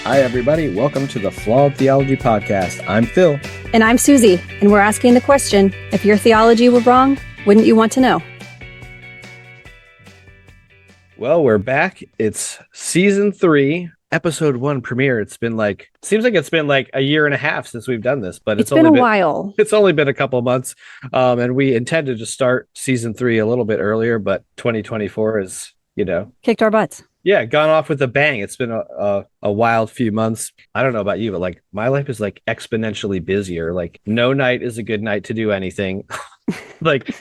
Hi, everybody. Welcome to the Flawed Theology podcast. I'm Phil. And I'm Susie, and we're asking the question, if your theology were wrong, wouldn't you want to know? Well, we're back. It's season 3, episode 1 premiere. Seems like it's been like a year and a half since we've done this, but It's been a while. It's only been a couple months. And we intended to start season 3 a little bit earlier, but 2024 is, Kicked our butts. yeah, gone off with a bang. It's been a wild few months. I don't know about you, but like my life is like exponentially busier. Like no night is a good night to do anything. like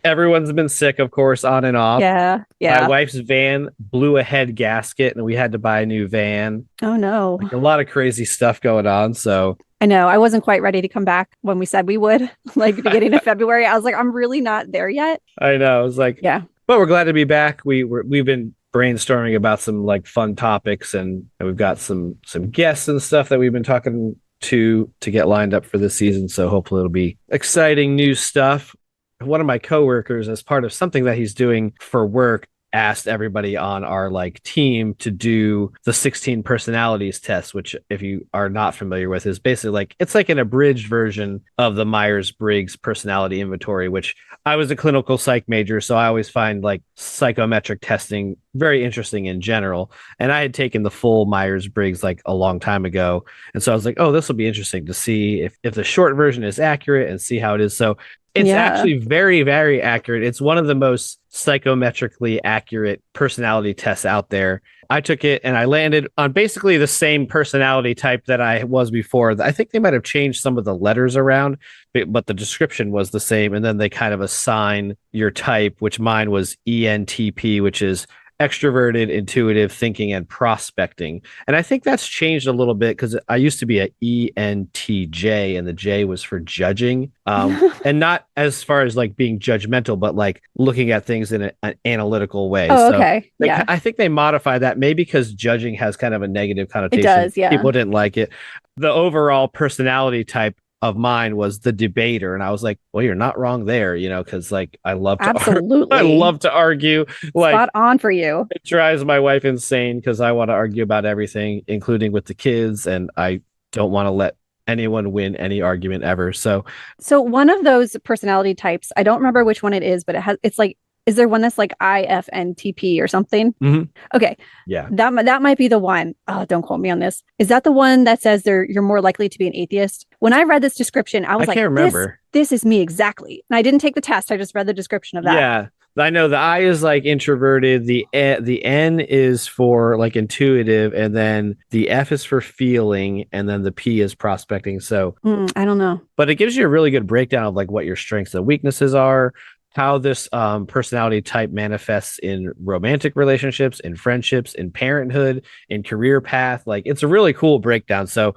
everyone's been sick, of course, on and off. Yeah. My wife's van blew a head gasket and we had to buy a new van. Oh, no. Like a lot of crazy stuff going on. So I know. I wasn't quite ready to come back when we said we would, like beginning of February. I was like, I'm really not there yet. I know. I was like, yeah. But we're glad to be back. We've been brainstorming about some like fun topics, and we've got some guests and stuff that we've been talking to get lined up for this season. So hopefully it'll be exciting new stuff. One of my coworkers, as part of something that he's doing for work, asked everybody on our like team to do the 16 personalities test, which if you are not familiar with is basically like it's like an abridged version of the Myers-Briggs personality inventory, which I was a clinical psych major, so I always find like psychometric testing very interesting in general. And I had taken the full Myers-Briggs like a long time ago, and so I was like, oh, this will be interesting to see if the short version is accurate and see how it is. So it's actually very, very accurate. It's one of the most psychometrically accurate personality tests out there. I took it and I landed on basically the same personality type that I was before. I think they might have changed some of the letters around, but the description was the same. And then they kind of assign your type, which mine was ENTP, which is extroverted, intuitive, thinking, and prospecting. And I think that's changed a little bit because I used to be a ENTJ, and the J was for judging, and not as far as like being judgmental, but like looking at things in an analytical way. Oh, okay. Yeah. I think they modify that maybe because judging has kind of a negative connotation. It does, yeah. People didn't like it. The overall personality type of mine was the debater, and I was like, well, you're not wrong there, because like I love to absolutely I love to argue. Like, spot on for you. It drives my wife insane because I want to argue about everything, including with the kids, and I don't want to let anyone win any argument ever. So one of those personality types, I don't remember which one it is, but it's like, is there one that's like IFNTP or something? Mm-hmm. Okay. Yeah. That might be the one. Oh, don't quote me on this. Is that the one that says you're more likely to be an atheist? When I read this description, I was like, can't remember. This is me exactly. And I didn't take the test. I just read the description of that. Yeah. I know the I is like introverted, the N is for like intuitive, and then the F is for feeling, and then the P is prospecting. So I don't know. But it gives you a really good breakdown of like what your strengths and weaknesses are, how this personality type manifests in romantic relationships, in friendships, in parenthood, in career path. Like it's a really cool breakdown. So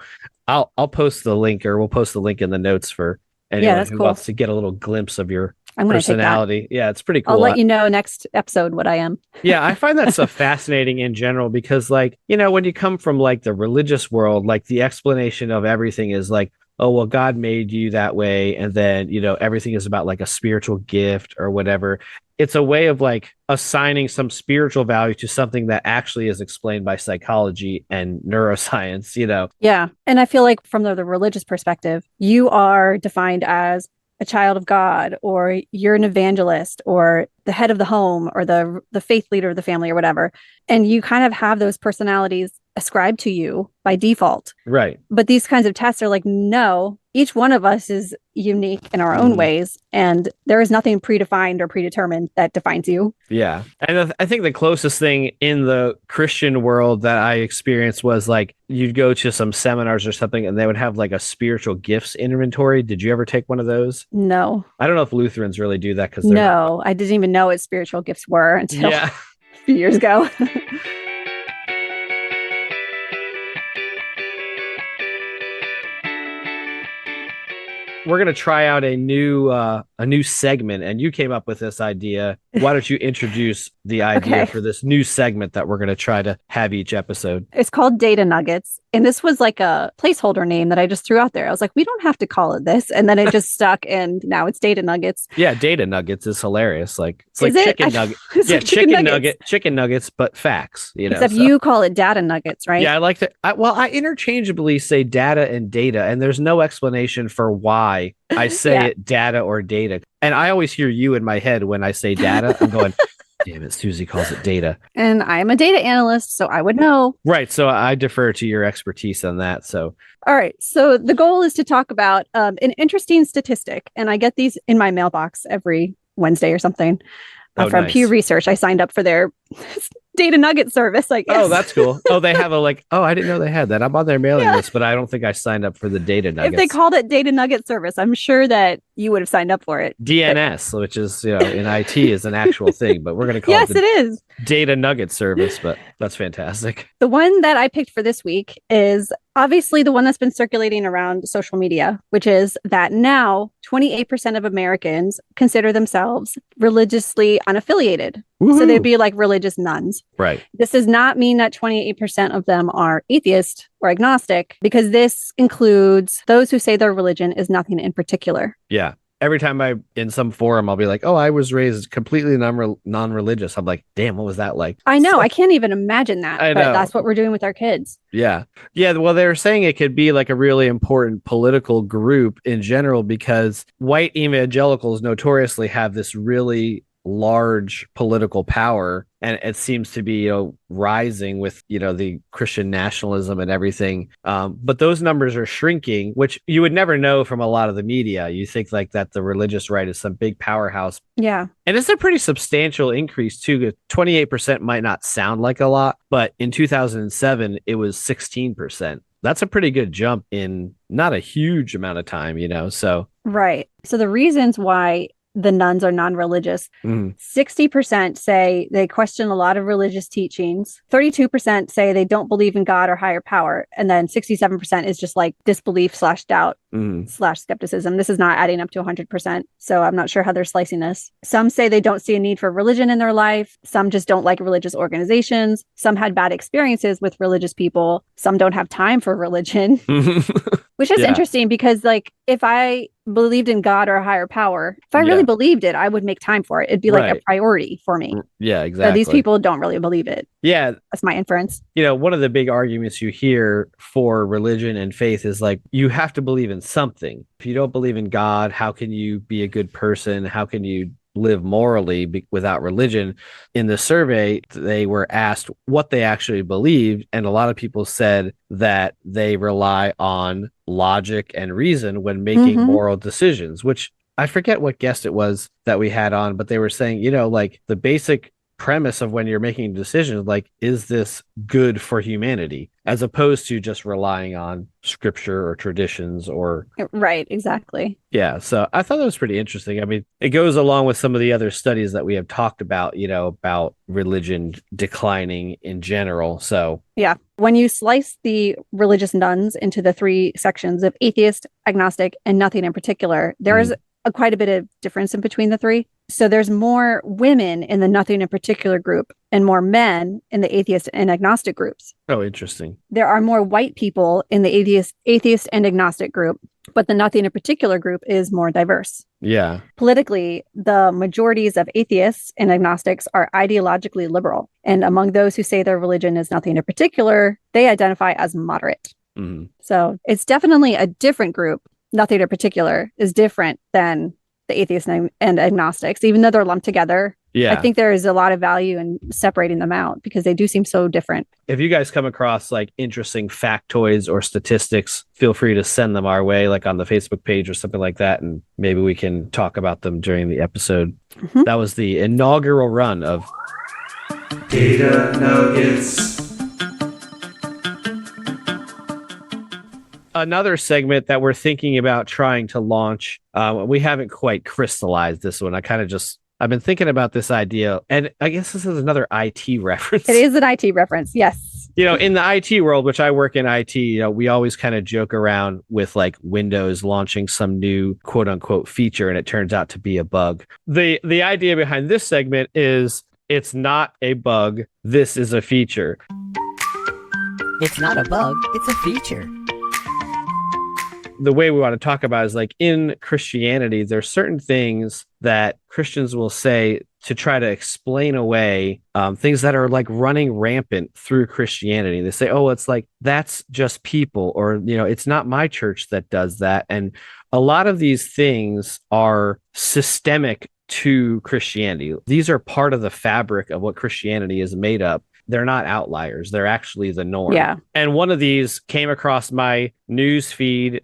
I'll post the link, or we'll post the link in the notes for anyone who wants to get a little glimpse of your personality. Yeah, it's pretty cool. I'll let you know next episode what I am. Yeah, I find that stuff fascinating in general because like, when you come from like the religious world, like the explanation of everything is like, oh, well, God made you that way. And then, everything is about like a spiritual gift or whatever. It's a way of like assigning some spiritual value to something that actually is explained by psychology and neuroscience, Yeah. And I feel like from the religious perspective, you are defined as a child of God, or you're an evangelist, or the head of the home, or the faith leader of the family, or whatever. And you kind of have those personalities ascribed to you by default. Right. But these kinds of tests are like, no, each one of us is unique in our own ways. And there is nothing predefined or predetermined that defines you. Yeah. And I think the closest thing in the Christian world that I experienced was like, you'd go to some seminars or something and they would have like a spiritual gifts inventory. Did you ever take one of those? No. I don't know if Lutherans really do that because no, I didn't even know what spiritual gifts were until a few years ago. We're going to try out a new segment, and you came up with this idea why don't you introduce the idea Okay. for this new segment that we're going to try to have each episode? It's called Data Nuggets. And this was like a placeholder name that I just threw out there. I was like, we don't have to call it this. And then it just stuck, and now it's Data Nuggets. Yeah, data nuggets is hilarious. Like it's Is like it? chicken nugget. It's Yeah, like chicken nuggets, but facts. Except So you call it data nuggets, right? yeah, I like to. I interchangeably say data and data, and there's no explanation for why I say Yeah. it data or data. And I always hear you in my head when I say data. I'm going, damn it, Susie calls it data. And I'm a data analyst, so I would know. Right. So I defer to your expertise on that. So All right. So the goal is to talk about an interesting statistic. And I get these in my mailbox every Wednesday or something from nice. Pew Research. I signed up for their data nugget service, I guess. Oh, that's cool. Oh, they have I didn't know they had that. I'm on their mailing list, but I don't think I signed up for the data nuggets. If they called it data nugget service, I'm sure that you would have signed up for it. DNS, which is, in IT is an actual thing, but we're going to call Yes, it it is. data nugget service, but that's fantastic. The one that I picked for this week is obviously the one that's been circulating around social media, which is that now 28% of Americans consider themselves religiously unaffiliated. Woo-hoo. So they'd be like religious nuns. Right. This does not mean that 28% of them are atheist or agnostic, because this includes those who say their religion is nothing in particular. Yeah. Every time I'm in some forum, I'll be like, oh, I was raised completely non-religious. I'm like, damn, what was that like? I know. I can't even imagine that. I but know. That's what we're doing with our kids. Yeah. Yeah. Well, they were saying it could be like a really important political group in general, because white evangelicals notoriously have this really large political power, and it seems to be rising with the Christian nationalism and everything, but those numbers are shrinking, which you would never know from a lot of the media. You think like that the religious right is some big powerhouse, Yeah. and it's a pretty substantial increase too. 28% might not sound like a lot, but in 2007 it was 16%. That's a pretty good jump in not a huge amount of time, so Right. So the reasons why the nuns are non-religious. 60% say they question a lot of religious teachings. 32% say they don't believe in God or higher power. And then 67% is just like disbelief / doubt / skepticism. This is not adding up to 100%. So I'm not sure how they're slicing this. Some say they don't see a need for religion in their life. Some just don't like religious organizations. Some had bad experiences with religious people. Some don't have time for religion, which is interesting, because like if I believed in God or a higher power, if I really believed it, I would make time for it. It'd be like a priority for me. Yeah, exactly. So these people don't really believe it. Yeah. That's my inference. One of the big arguments you hear for religion and faith is like, you have to believe in something. If you don't believe in God, how can you be a good person? How can you live morally without religion? In the survey, they were asked what they actually believed, and a lot of people said that they rely on logic and reason when making moral decisions, which I forget what guest it was that we had on, but they were saying, like the basic premise of when you're making decisions, like, is this good for humanity, as opposed to just relying on scripture or traditions or right. Exactly. Yeah. So I thought that was pretty interesting. I mean, it goes along with some of the other studies that we have talked about, about religion declining in general. So yeah, when you slice the religious nuns into the three sections of atheist, agnostic, and nothing in particular, there is quite a bit of difference in between the three. So there's more women in the nothing in particular group and more men in the atheist and agnostic groups. Oh, interesting. There are more white people in the atheist and agnostic group, but the nothing in particular group is more diverse. Yeah. Politically, the majorities of atheists and agnostics are ideologically liberal. And among those who say their religion is nothing in particular, they identify as moderate. So it's definitely a different group. Nothing in particular is different than the atheists and agnostics, even though they're lumped together. Yeah. I think there is a lot of value in separating them out because they do seem so different. If you guys come across like interesting factoids or statistics, feel free to send them our way, like on the Facebook page or something like that, and maybe we can talk about them during the episode. That was the inaugural run of Data Nuggets. Another segment that we're thinking about trying to launch. We haven't quite crystallized this one. I've been thinking about this idea, and I guess this is another IT reference. It is an IT reference. Yes. in the IT world, which I work in IT, we always kind of joke around with like Windows launching some new quote unquote feature and it turns out to be a bug. The idea behind this segment is it's not a bug. This is a feature. It's not a bug. It's a feature. The way we want to talk about is like in Christianity, there's certain things that Christians will say to try to explain away things that are like running rampant through Christianity. They say, oh, it's like, that's just people, or, it's not my church that does that. And a lot of these things are systemic to Christianity. These are part of the fabric of what Christianity is made up. They're not outliers. They're actually the norm. Yeah. And one of these came across my news feed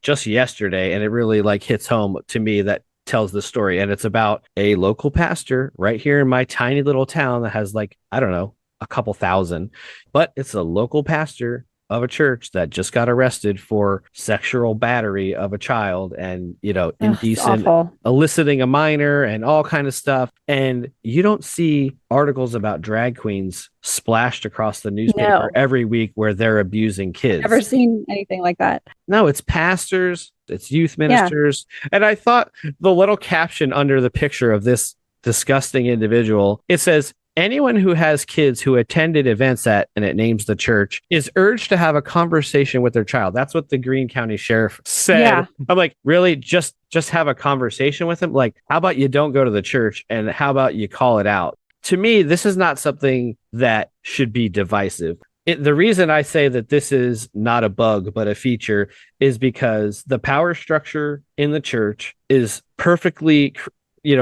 just yesterday, and it really like hits home to me that tells the story. And it's about a local pastor right here in my tiny little town that has like, I don't know, a couple thousand, but it's a local pastor of a church that just got arrested for sexual battery of a child and, indecent eliciting a minor and all kind of stuff. And you don't see articles about drag queens splashed across the newspaper every week where they're abusing kids. Never seen anything like that. No, it's pastors, it's youth ministers. Yeah. And I thought the little caption under the picture of this disgusting individual, it says, anyone who has kids who attended events at, and it names the church, is urged to have a conversation with their child. That's what the Greene County Sheriff said. Yeah. I'm like, really? Just have a conversation with him? Like, how about you don't go to the church and how about you call it out? To me, this is not something that should be divisive. The reason I say that this is not a bug, but a feature is because the power structure in the church is perfectly,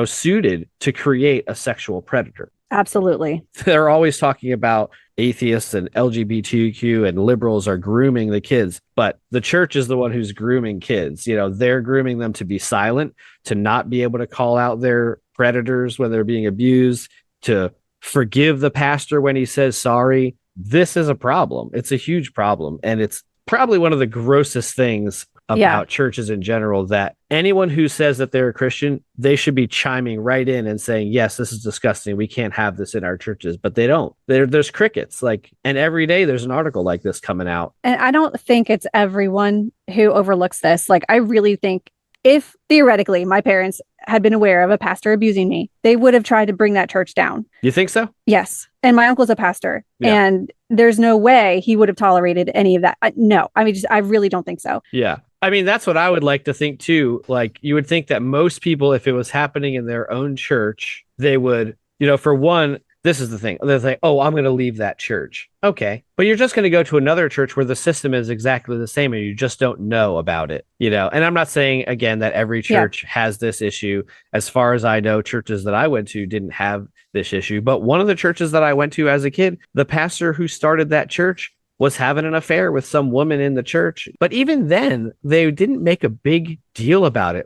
suited to create a sexual predator. Absolutely. They're always talking about atheists and LGBTQ and liberals are grooming the kids, but the church is the one who's grooming kids. They're grooming them to be silent, to not be able to call out their predators when they're being abused, to forgive the pastor when he says sorry. This is a problem. It's a huge problem. And it's probably one of the grossest things about churches in general, that anyone who says that they're a Christian, they should be chiming right in and saying, yes, this is disgusting. We can't have this in our churches, but they don't. There's crickets, and every day there's an article like this coming out. And I don't think it's everyone who overlooks this. I really think if theoretically my parents had been aware of a pastor abusing me, they would have tried to bring that church down. You think so? Yes. And my uncle's a pastor, and there's no way he would have tolerated any of that. No, I really don't think so. Yeah. That's what I would like to think too. You would think that most people, if it was happening in their own church, they would, for one, this is the thing. They're like, oh, I'm going to leave that church. Okay. But you're just going to go to another church where the system is exactly the same and you just don't know about it, and I'm not saying again that every church has this issue. As far as I know, churches that I went to didn't have this issue. But one of the churches that I went to as a kid, the pastor who started that church was having an affair with some woman in the church. But even then, they didn't make a big deal about it.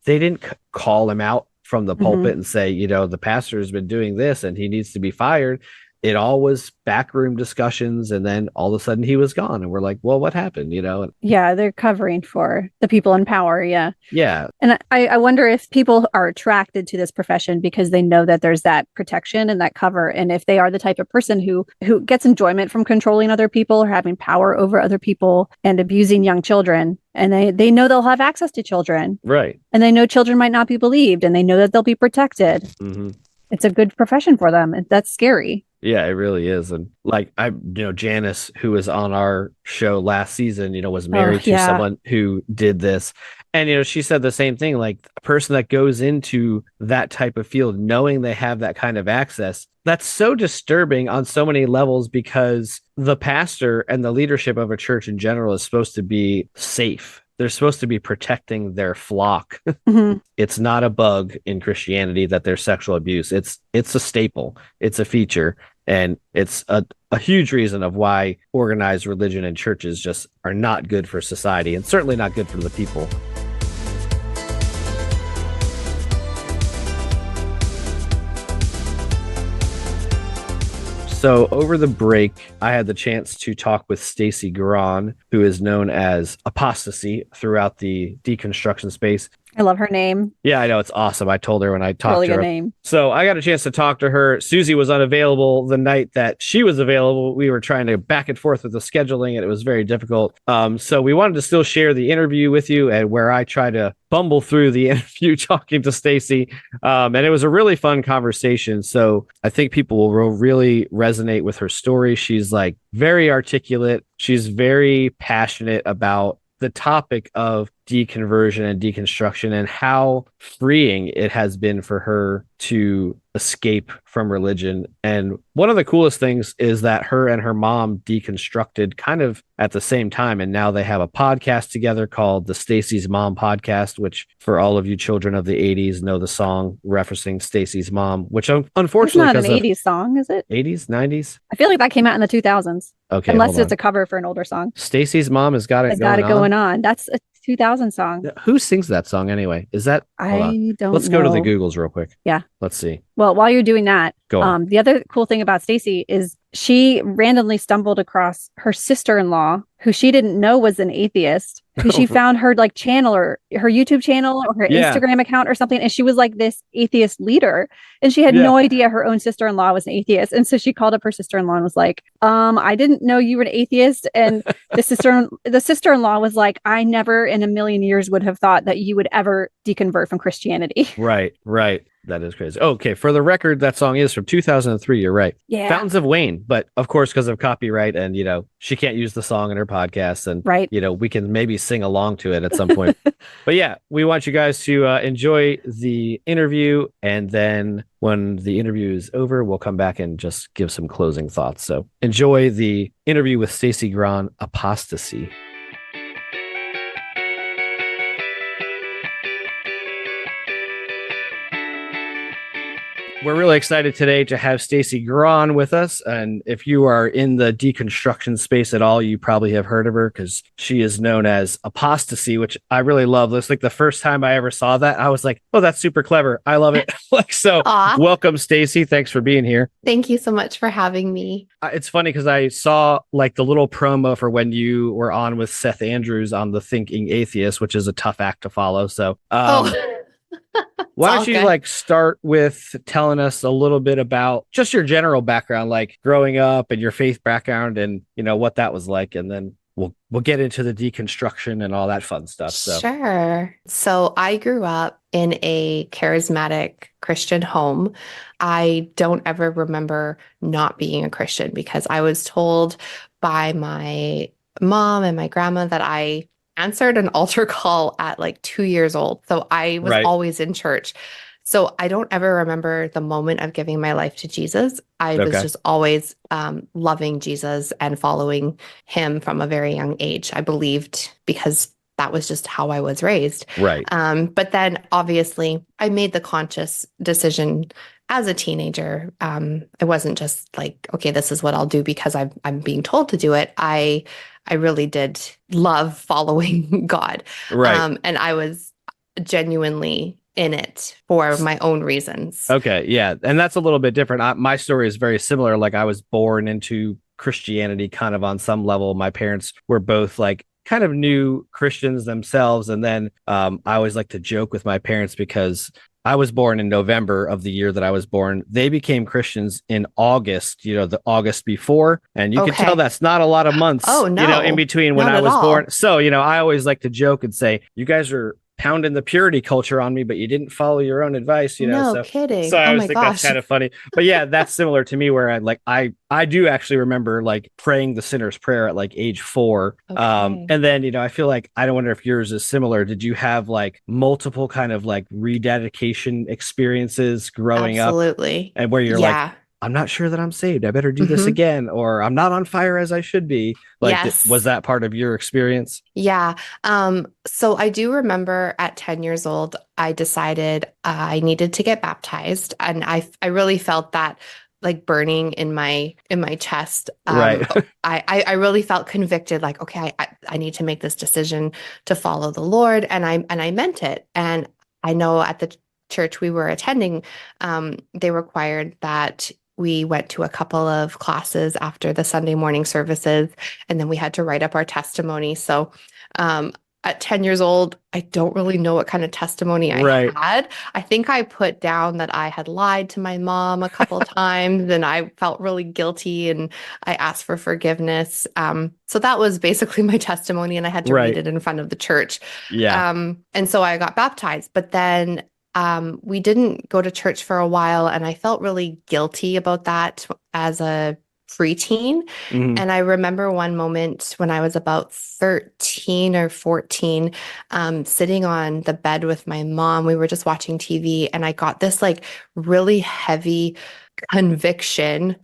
They didn't call him out from the pulpit and say, the pastor has been doing this and he needs to be fired. It all was backroom discussions, and then all of a sudden he was gone. And we're like, well, what happened? Yeah, they're covering for the people in power. Yeah. Yeah. And I wonder if people are attracted to this profession because they know that there's that protection and that cover. And if they are the type of person who gets enjoyment from controlling other people or having power over other people and abusing young children, and they know they'll have access to children. Right. And they know children might not be believed, and they know that they'll be protected. Mm-hmm. It's a good profession for them. That's scary. Yeah, it really is. And Janice, who was on our show last season, was married to someone who did this. And, she said the same thing, a person that goes into that type of field, knowing they have that kind of access, that's so disturbing on so many levels, because the pastor and the leadership of a church in general is supposed to be safe. They're supposed to be protecting their flock. Mm-hmm. It's not a bug in Christianity that there's sexual abuse. It's a staple. It's a feature. And it's a huge reason of why organized religion and churches just are not good for society, and certainly not good for the people. So over the break, I had the chance to talk with Stacie Grahn, who is known as Apostacie throughout the deconstruction space. I love her name. Yeah, I know. It's awesome. I told her when I talked Really to good her. name. So I got a chance to talk to her. Susie was unavailable the night that she was available. We were trying to back and forth with the scheduling, and it was very difficult. So we wanted to still share the interview with you, and where I try to bumble through the interview talking to Stacie. And it was a really fun conversation. So I think people will really resonate with her story. She's like very articulate. She's very passionate about the topic of deconversion and deconstruction and how freeing it has been for her to escape from religion. And one of the coolest things is that her and her mom deconstructed kind of at the same time. And now they have a podcast together called the Stacie's Mom Podcast, which for all of you children of the 80s know the song referencing Stacie's mom, which It's unfortunately not an 80s song, is it? 80s, 90s. I feel like that came out in the 2000s. Okay, Unless hold it's on. a cover for an older song. Stacie's mom has got it It's got going it going on. That's a 2000 song. Who sings that song anyway? Is that? Hold on. I don't Let's know. go to the Googles real quick. Yeah. Let's see. Well, while you're doing that, Go on. the other cool thing about Stacie is she randomly stumbled across her sister-in-law, who she didn't know was an atheist, who she found her like channel or her YouTube channel or her Instagram account or something. And she was like this atheist leader. And she had no idea her own sister-in-law was an atheist. And so she called up her sister-in-law and was like, I didn't know you were an atheist. And the sister-in-law was like, I never in a million years would have thought that you would ever deconvert from Christianity. Right. That is crazy. Okay, for the record, that song is from 2003. You're right. Yeah. Fountains of Wayne, but of course, because of copyright and she can't use the song in her podcast, and we can maybe sing along to it at some point. But yeah, we want you guys to enjoy the interview, and then when the interview is over, we'll come back and just give some closing thoughts. So enjoy the interview with Stacie Grahn, Apostacie. We're really excited today to have Stacie Grahn with us. And if you are in the deconstruction space at all, you probably have heard of her because she is known as Apostacie, which I really love. It's like the first time I ever saw that, I was like, oh, that's super clever. I love it. Welcome, Stacie. Thanks for being here. Thank you so much for having me. It's funny because I saw like the little promo for when you were on with Seth Andrews on the Thinking Atheist, which is a tough act to follow. So, why don't you start with telling us a little bit about just your general background, like growing up and your faith background and, what that was like. And then we'll get into the deconstruction and all that fun stuff. So. Sure. So I grew up in a charismatic Christian home. I don't ever remember not being a Christian because I was told by my mom and my grandma that I answered an altar call at like 2 years old. So I was always in church. So I don't ever remember the moment of giving my life to Jesus. I was just always loving Jesus and following him from a very young age. I believed because that was just how I was raised. Right. But then obviously I made the conscious decision as a teenager. It wasn't just like, okay, this is what I'll do because I'm being told to do it. I really did love following God. Right. And I was genuinely in it for my own reasons. Okay. Yeah. And that's a little bit different. My story is very similar. Like I was born into Christianity kind of on some level. My parents were both like kind of new Christians themselves. And then I always like to joke with my parents because I was born in November of the year that I was born. They became Christians in August, the August before. And you can tell that's not a lot of months, in between when I was born. So, I always like to joke and say, you guys are pounding the purity culture on me, but you didn't follow your own advice, No kidding. So I always think that's kind of funny. But yeah, that's similar to me where I do actually remember like praying the sinner's prayer at like age 4. And then, I feel like, I don't wonder if yours is similar. Did you have like multiple kind of like rededication experiences growing up? Absolutely. And where you're like, I'm not sure that I'm saved. I better do this again, or I'm not on fire as I should be. Was that part of your experience? Yeah. So I do remember at 10 years old, I decided I needed to get baptized. And I really felt that like burning in my chest. Right. I really felt convicted, like, okay, I need to make this decision to follow the Lord. And I meant it. And I know at the church we were attending, they required that we went to a couple of classes after the Sunday morning services, and then we had to write up our testimony. So at 10 years old, I don't really know what kind of testimony I Right. had. I think I put down that I had lied to my mom a couple of times and I felt really guilty and I asked for forgiveness. So that was basically my testimony, and I had to read Right. it in front of the church. Yeah. And so I got baptized, but then we didn't go to church for a while, and I felt really guilty about that as a preteen. Mhm. And I remember one moment when I was about 13 or 14, sitting on the bed with my mom. We were just watching TV, and I got this like really heavy conviction.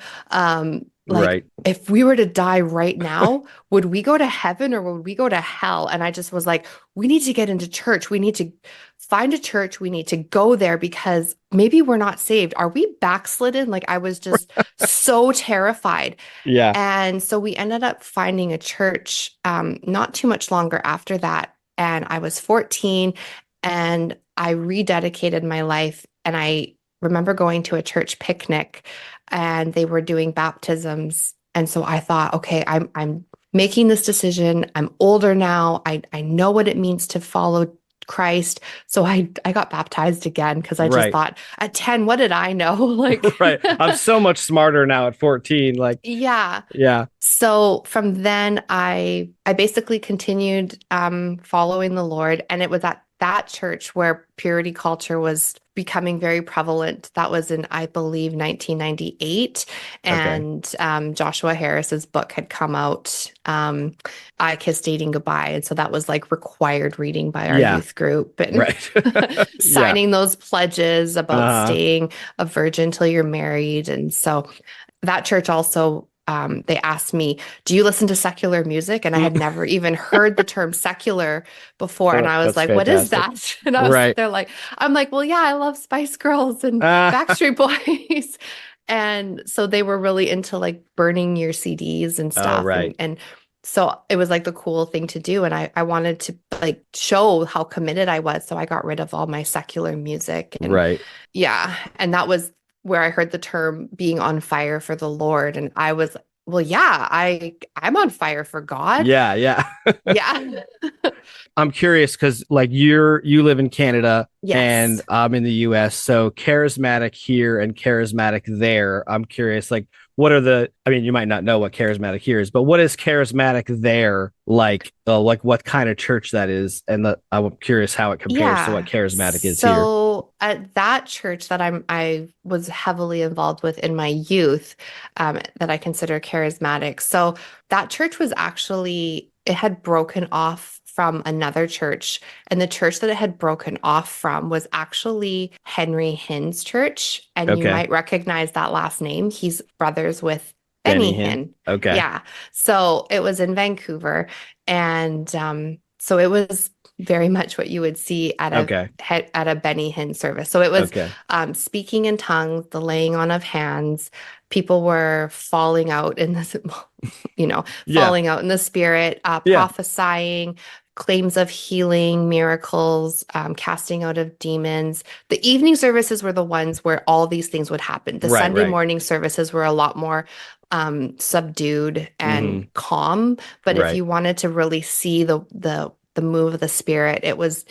Like, Right. if we were to die right now, would we go to heaven or would we go to hell? And I just was like, we need to get into church. We need to find a church. We need to go there because maybe we're not saved. Are we backslidden? Like, I was just so terrified. Yeah. And so we ended up finding a church not too much longer after that. And I was 14 and I rededicated my life. And I remember going to a church picnic and they were doing baptisms. And so I thought, okay, I'm making this decision. I'm older now. I know what it means to follow Christ. So I got baptized again because I just Right. thought at 10, what did I know? Like, Right. I'm so much smarter now at 14. Like, yeah. yeah. So from then I basically continued following the Lord, and it was at that church where purity culture was becoming very prevalent. That was in, I believe, 1998, Okay. and Joshua Harris's book had come out, I Kissed Dating Goodbye, and so that was like required reading by our Yeah. youth group, and Right. Yeah. signing those pledges about Uh-huh. staying a virgin till you're married, and so that church also, they asked me, do you listen to secular music? And I had never even heard the term secular before. And I was That's like, what is fantastic. that? And I was, Right. they're like, I'm like, well, yeah, I love Spice Girls and Ah. Backstreet Boys. And so they were really into like burning your CDs and Oh, stuff. right. And so it was like the cool thing to do. And I wanted to like show how committed I was. So I got rid of all my secular music. And Right. yeah, and that was where I heard the term being on fire for the Lord. And I was, well, yeah, I'm on fire for God. Yeah. Yeah. Yeah. I'm curious because like you live in Canada and Yes. I'm in the US. So charismatic here and charismatic there. I'm curious, like, what are the, I mean, you might not know what charismatic here is, but what is charismatic there like what kind of church that is? And I'm curious how it compares to what Yeah. charismatic is here. So at that church that I was heavily involved with in my youth, that I consider charismatic. So that church was actually, it had broken off from another church, and the church that it had broken off from was actually Henry Hinn's church, and you Okay. might recognize that last name. He's brothers with Benny Benny Hinn. Hinn. Okay. Yeah. So it was in Vancouver, and so it was very much what you would see at Okay. a Benny Hinn service. So it was Okay. speaking in tongues, the laying on of hands. People were falling out in this, Yeah. falling out in the spirit, Yeah. prophesying, claims of healing, miracles, casting out of demons. The evening services were the ones where all these things would happen. The Right. Sunday Right. morning services were a lot more subdued and Hmm. calm. But if Right. you wanted to really see the move of the spirit, it was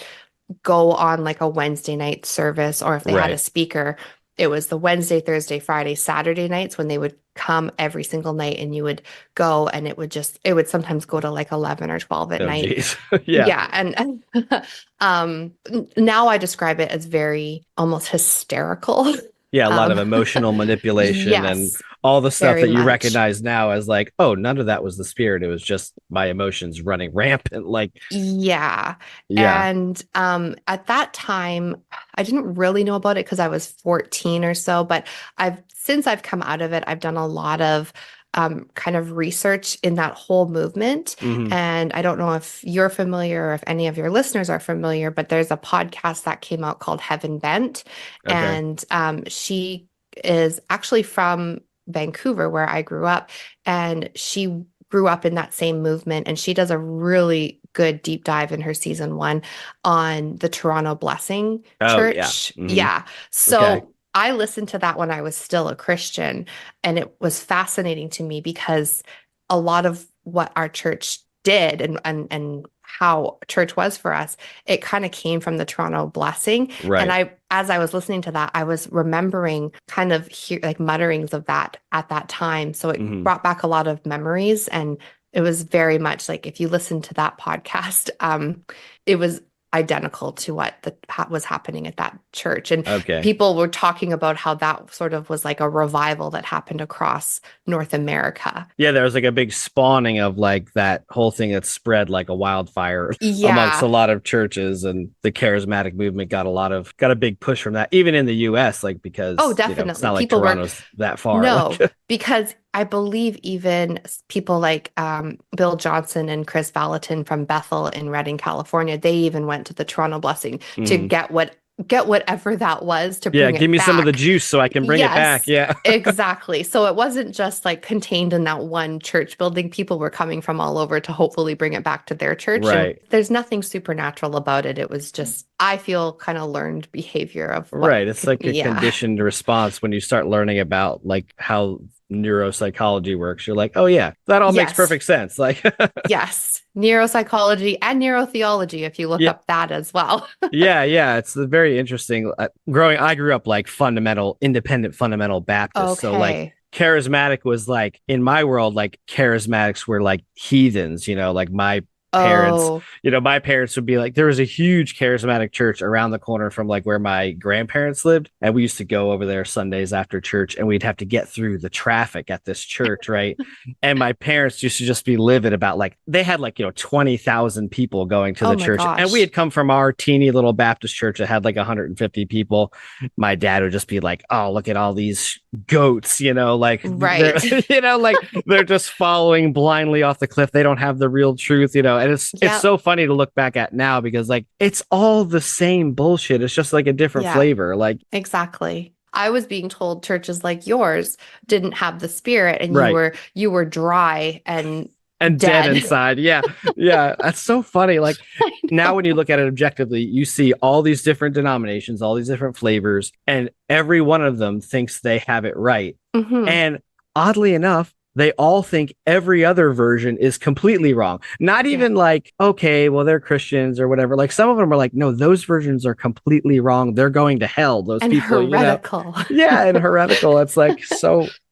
go on like a Wednesday night service, or if they had a Right. speaker, it was the Wednesday, Thursday, Friday, Saturday nights when they would come every single night, and you would go, and it would sometimes go to like 11 or 12 at Oh, night. geez. Yeah. Yeah. And now I describe it as very almost hysterical. Yeah, a lot of Um, emotional manipulation and yes, all the stuff very that you much. recognize now as like, oh, none of that was the spirit. It was just my emotions running rampant. Like, Yeah. yeah. And at that time, I didn't really know about it because I was 14 or so, but since I've come out of it, I've done a lot of kind of research in that whole movement. Hmm. And I don't know if you're familiar or if any of your listeners are familiar, but there's a podcast that came out called Heaven Bent. Okay. And she is actually from Vancouver, where I grew up, and she grew up in that same movement, and she does a really good deep dive in her season 1 on the Toronto Blessing Oh, yeah. Church. Hmm. Yeah. Okay. So I listened to that when I was still a Christian, and it was fascinating to me because a lot of what our church did and how church was for us, it kind of came from the Toronto blessing. Right. And as I was listening to that, I was remembering kind of like mutterings of that at that time. So it brought back a lot of memories, and it was very much like, if you listen to that podcast, it was identical to what was happening at that church. And people were talking about how that sort of was like a revival that happened across North America. Yeah, there was like a big spawning of like that whole thing that spread like a wildfire amongst a lot of churches, and the charismatic movement got a big push from that, even in the US, like, because definitely. It's not like Toronto's that far. No, because I believe even people like Bill Johnson and Chris Valentin from Bethel in Redding, California, they even went to the Toronto blessing to get whatever that was to bring it back. Yeah, give me some of the juice so I can bring it back. Yeah, exactly. So it wasn't just like contained in that one church building. People were coming from all over to hopefully bring it back to their church. Right. And there's nothing supernatural about it. It was just, I feel, kind of learned behavior of right. It's like a conditioned response when you start learning about like how neuropsychology works. You're like, oh yeah, that all makes perfect sense. Like, yes, neuropsychology and neurotheology, if you look up that as well. yeah, it's very interesting. I grew up like independent fundamental Baptist. So like charismatic was like, in my world, like charismatics were like heathens, like my parents would be like, there was a huge charismatic church around the corner from like where my grandparents lived, and we used to go over there Sundays after church, and we'd have to get through the traffic at this church, right? And my parents used to just be livid about, like, they had like 20,000 people going to the church, and we had come from our teeny little Baptist church that had like 150 people. My dad would just be like, oh, look at all these goats, like, right. they're just following blindly off the cliff. They don't have the real truth, and it's so funny to look back at now, because like it's all the same bullshit. It's just like a different flavor. Like, exactly. I was being told churches like yours didn't have the Spirit, and you were dry and dead inside. Yeah. That's so funny. Like, now when you look at it objectively, you see all these different denominations, all these different flavors, and every one of them thinks they have it right. And oddly enough, they all think every other version is completely wrong. Not even like, okay, well, they're Christians or whatever. Like, some of them are like, no, those versions are completely wrong. They're going to hell. Those people, heretical. And heretical. It's like,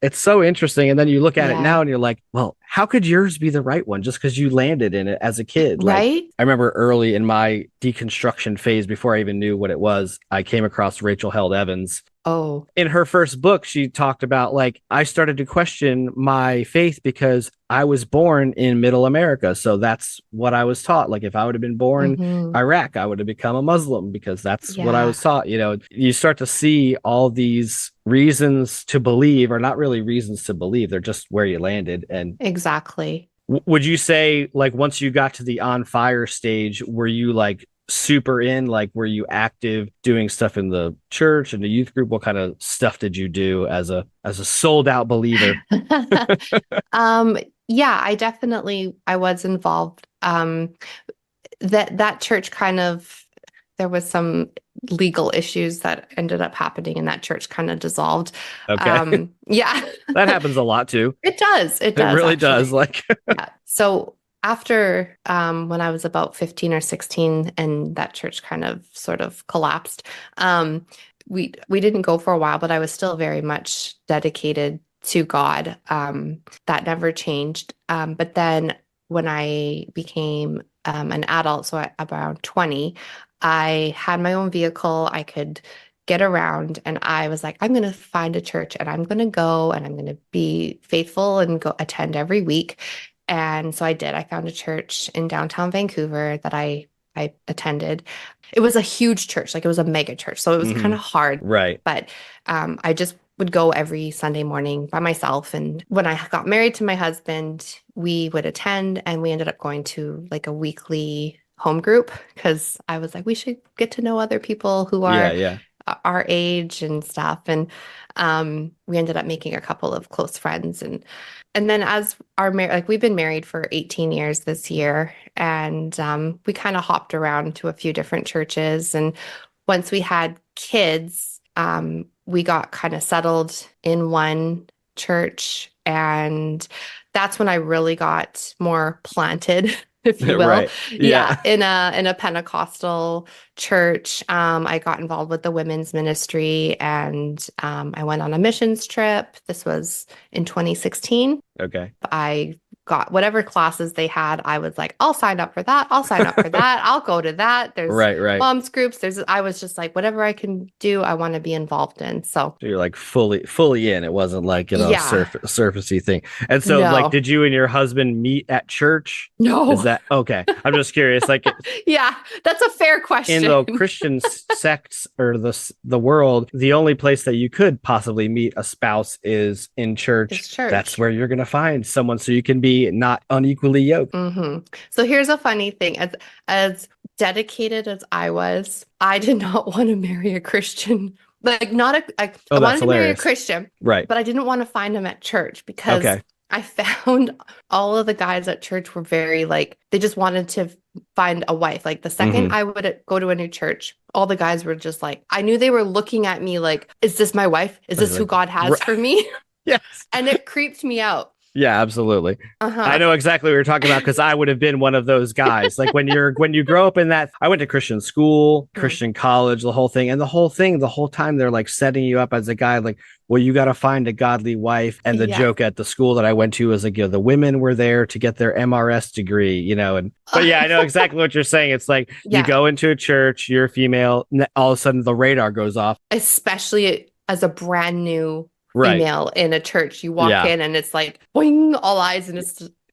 it's so interesting. And then you look at it now and you're like, well, how could yours be the right one just because you landed in it as a kid? Right. Like, I remember early in my deconstruction phase, before I even knew what it was, I came across Rachel Held Evans. Oh, in her first book, she talked about, like, I started to question my faith because I was born in middle America. So that's what I was taught. Like, if I would have been born Iraq, I would have become a Muslim because that's what I was taught. You start to see all these reasons to believe are not really reasons to believe. They're just where you landed. And exactly. Would you say, like, once you got to the on fire stage, were you like super in, like, were you active doing stuff in the church and the youth group? What kind of stuff did you do as a sold out believer? I was involved. That church kind of, there was some legal issues that ended up happening, and that church kind of dissolved. Okay. That happens a lot too. It does. It really does. Like, So after when I was about 15 or 16 and that church kind of sort of collapsed, we didn't go for a while, but I was still very much dedicated to God. That never changed. But then when I became an adult, so at around 20, I had my own vehicle. I could get around, and I was like, I'm going to find a church, and I'm going to go, and I'm going to be faithful and go attend every week. And so I did. I found a church in downtown Vancouver that I attended. It was a huge church, like it was a mega church. So it was kind of hard. Right. But I just would go every Sunday morning by myself. And when I got married to my husband, we would attend, and we ended up going to like a weekly home group, because I was like, we should get to know other people who are our age and stuff. And we ended up making a couple of close friends. And then as we've been married for 18 years this year, and we kind of hopped around to a few different churches. And once we had kids, we got kind of settled in one church, and that's when I really got more planted if you will. Right. Yeah. In a Pentecostal church. I got involved with the women's ministry, and I went on a missions trip. This was in 2016. Okay. I got whatever classes they had. I was like, I'll sign up for that. I'll sign up for that. I'll go to that. There's Right. moms groups. I was just like, whatever I can do, I want to be involved in. So So you're like fully in. It wasn't like, Yeah. surfacey thing. And so No. like, did you and your husband meet at church? no. Is that okay? I'm just curious. Like Yeah, that's a fair question. in the Christian sects or the world, the only place that you could possibly meet a spouse is in church. It's church. That's where you're gonna find someone so you can be not unequally yoked. So here's a funny thing. As dedicated as I was, I did not want to marry a Christian. Like I wanted to marry a Christian, Right. but I didn't want to find him at church because Okay. I found all of the guys at church were very like, they just wanted to find a wife. Like the second I would go to a new church, all the guys were just like, I knew they were looking at me like, is this my wife? Is this who God has for me? Yes. And it creeped me out. Yeah, absolutely. Uh-huh. I know exactly what you're talking about because I would have been one of those guys. Like when you grow up in that, I went to Christian school, Christian college, the whole thing. And the whole time they're like setting you up as a guy, like, well, you got to find a godly wife. And the joke at the school that I went to was like, the women were there to get their MRS degree, but yeah, I know exactly what you're saying. It's like you go into a church, you're a female, and all of a sudden the radar goes off. Especially as a brand new female in a church. You walk in and it's like boing, all eyes, and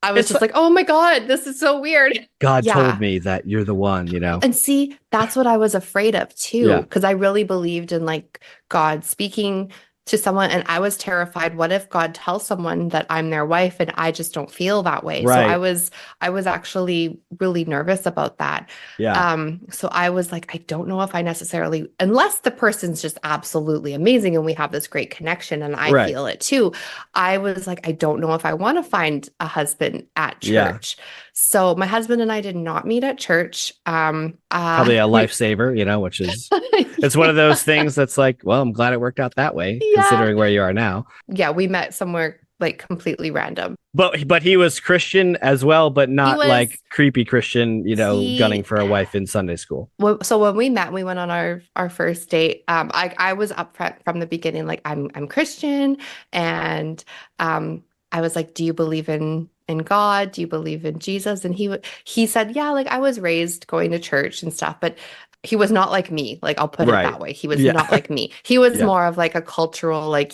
I was just like, oh my God, this is so weird. God told me that you're the one, And see, that's what I was afraid of too, because I really believed in like God speaking to someone, and I was terrified. What if God tells someone that I'm their wife and I just don't feel that way? Right. So I was actually really nervous about that. So I was like, I don't know if I necessarily, unless the person's just absolutely amazing and we have this great connection and I feel it too. I was like, I don't know if I want to find a husband at church. So my husband and I did not meet at church. Probably a lifesaver, which is, it's one of those things that's like, well, I'm glad it worked out that way, considering where you are now. Yeah, we met somewhere like completely random. But he was Christian as well, but not like creepy Christian, gunning for a wife in Sunday school. So when we met, we went on our first date. I was upfront from the beginning, like I'm Christian, and I was like, do you believe in God? Do you believe in Jesus? And he said, yeah, like I was raised going to church and stuff, but he was not like me. Like I'll put it that way. He was not like me. He was more of like a cultural, like,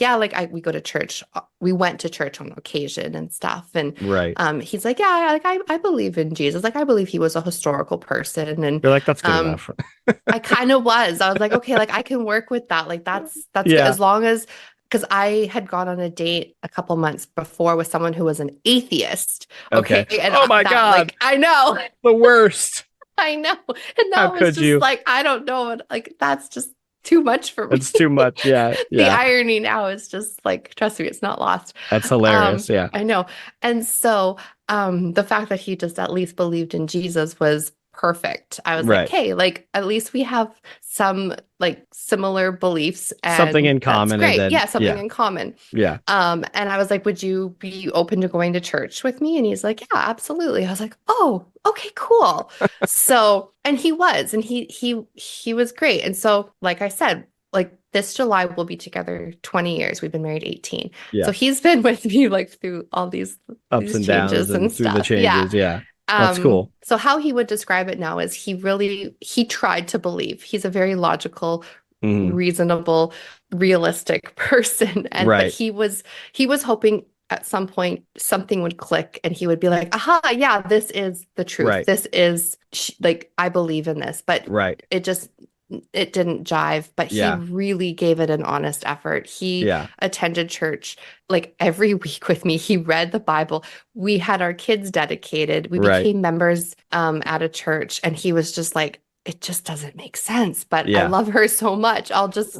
we go to church. We went to church on occasion and stuff. And he's like, yeah, like I believe in Jesus. Like I believe he was a historical person. And you're like, that's good enough. I kind of was. I was like, okay, like I can work with that. Like that's good, as long as. Because I had gone on a date a couple months before with someone who was an atheist. Okay. And oh my God. Like, I know. The worst. I know. And that was just like, I don't know. Like, that's just too much for me. It's too much. Yeah. The irony now is just like, trust me, it's not lost. That's hilarious. Yeah. I know. And so the fact that he just at least believed in Jesus was perfect. I was like, hey, like at least we have some like similar beliefs and something in common. Great. And then, something in common. Yeah. And I was like, would you be open to going to church with me? And he's like, yeah, absolutely. I was like, oh, okay, cool. So, and he was, and he was great. And so, like I said, like this July we'll be together 20 years. We've been married 18. So he's been with me like through all these ups and downs and through the changes. Yeah. That's cool. So how he would describe it now is he tried to believe. He's a very logical, reasonable, realistic person. And but he was hoping at some point something would click and he would be like, aha, yeah, this is the truth. This is like, I believe in this, but it didn't jive, but he really gave it an honest effort. He attended church like every week with me. He read the Bible. We had our kids dedicated. We became members at a church, and he was just like, it just doesn't make sense, but I love her so much. I'll just,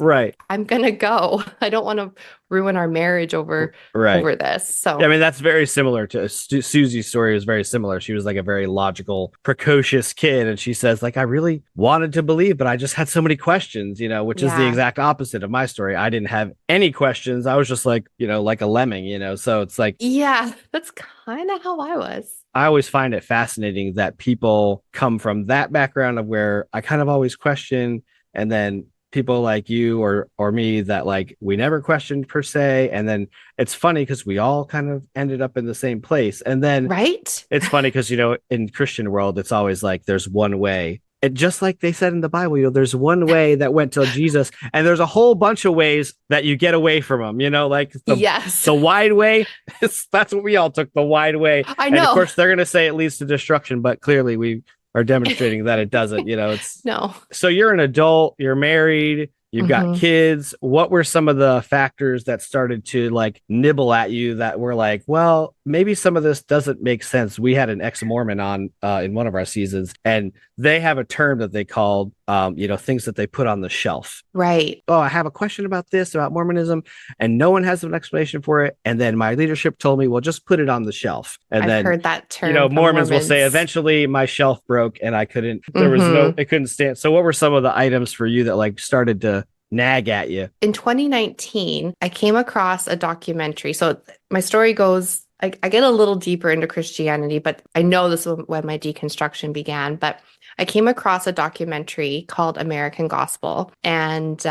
I'm going to go. I don't want to ruin our marriage over this. So, I mean, that's very similar to Susie's story was very similar. She was like a very logical, precocious kid. And she says like, I really wanted to believe, but I just had so many questions, which is the exact opposite of my story. I didn't have any questions. I was just like, like a lemming, so it's like, yeah, that's kind of how I was. I always find it fascinating that people come from that background of where I kind of always question, and then people like you or me that like we never questioned per se. And then it's funny because we all kind of ended up in the same place. And then Right? it's funny because, in Christian world, it's always like there's one way. And just like they said in the Bible, there's one way that went to Jesus, and there's a whole bunch of ways that you get away from them, like Yes. the wide way. That's what we all took, the wide way. I And of know. course, they're going to say it leads to destruction, but clearly we are demonstrating that it doesn't. It's No. So you're an adult, you're married, you've got Mhm. kids. What were some of the factors that started to like nibble at you that were like, well, maybe some of this doesn't make sense? We had an ex-Mormon on in one of our seasons, and they have a term that they called, things that they put on the shelf. Right. Oh, I have a question about this, about Mormonism, and no one has an explanation for it. And then my leadership told me, well, just put it on the shelf. And I've then heard that term. from Mormons will say, Mormons. eventually my shelf broke and I couldn't, there was Mhm. it couldn't stand. So what were some of the items for you that like started to nag at you? In 2019, I came across a documentary. So my story goes, I get a little deeper into Christianity, but I know this was when my deconstruction began. But I came across a documentary called American Gospel. And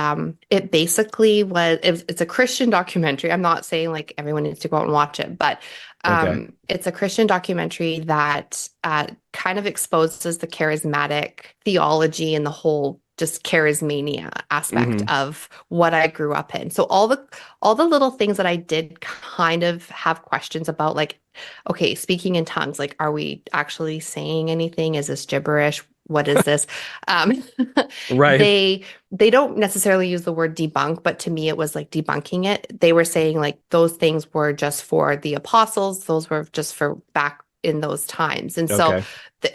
it basically it's a Christian documentary. I'm not saying like everyone needs to go out and watch it, but Okay. it's a Christian documentary that kind of exposes the charismatic theology and the whole just charismania aspect of what I grew up in. So all the little things that I did kind of have questions about, like, okay, speaking in tongues, like, are we actually saying anything? Is this gibberish? What is this? Um, Right. they don't necessarily use the word debunk, but to me it was like debunking it. They were saying like those things were just for the apostles, those were just for back in those times. And so Okay.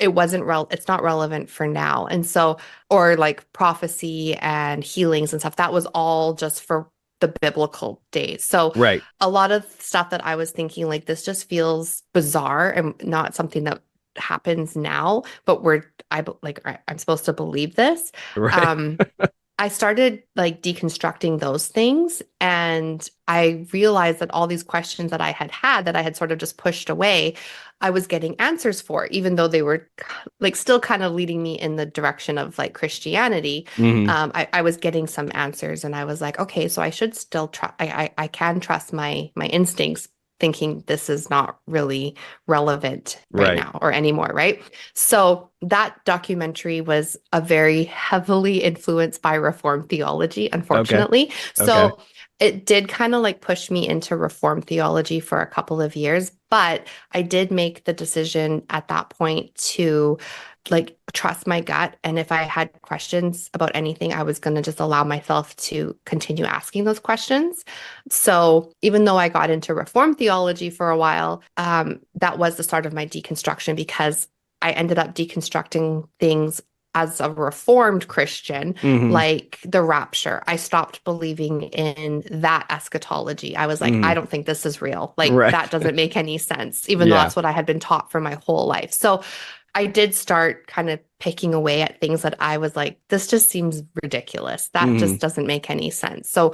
it wasn't it's not relevant for now. And so, or like prophecy and healings and stuff, that was all just for the biblical days. So Right. a lot of stuff that I was thinking, like, this just feels bizarre and not something that happens now, but I'm supposed to believe this. Right. I started like deconstructing those things, and I realized that all these questions that I had that I had sort of just pushed away, I was getting answers for, even though they were like still kind of leading me in the direction of like Christianity. Mhm. I was getting some answers, and I was like, okay, so I should still try. I can trust my instincts, thinking this is not really relevant right Right. now or anymore, right? So that documentary was a very heavily influenced by Reformed theology, unfortunately. So it did kind of like push me into Reformed theology for a couple of years, but I did make the decision at that point to like trust my gut. And if I had questions about anything, I was going to just allow myself to continue asking those questions. So even though I got into Reformed theology for a while, that was the start of my deconstruction, because I ended up deconstructing things as a Reformed Christian, Mhm. like the rapture. I stopped believing in that eschatology. I was like, I don't think this is real. Like, Right. that doesn't make any sense, even though Yeah. that's what I had been taught for my whole life. So I did start kind of picking away at things that I was like, this just seems ridiculous. That just doesn't make any sense. So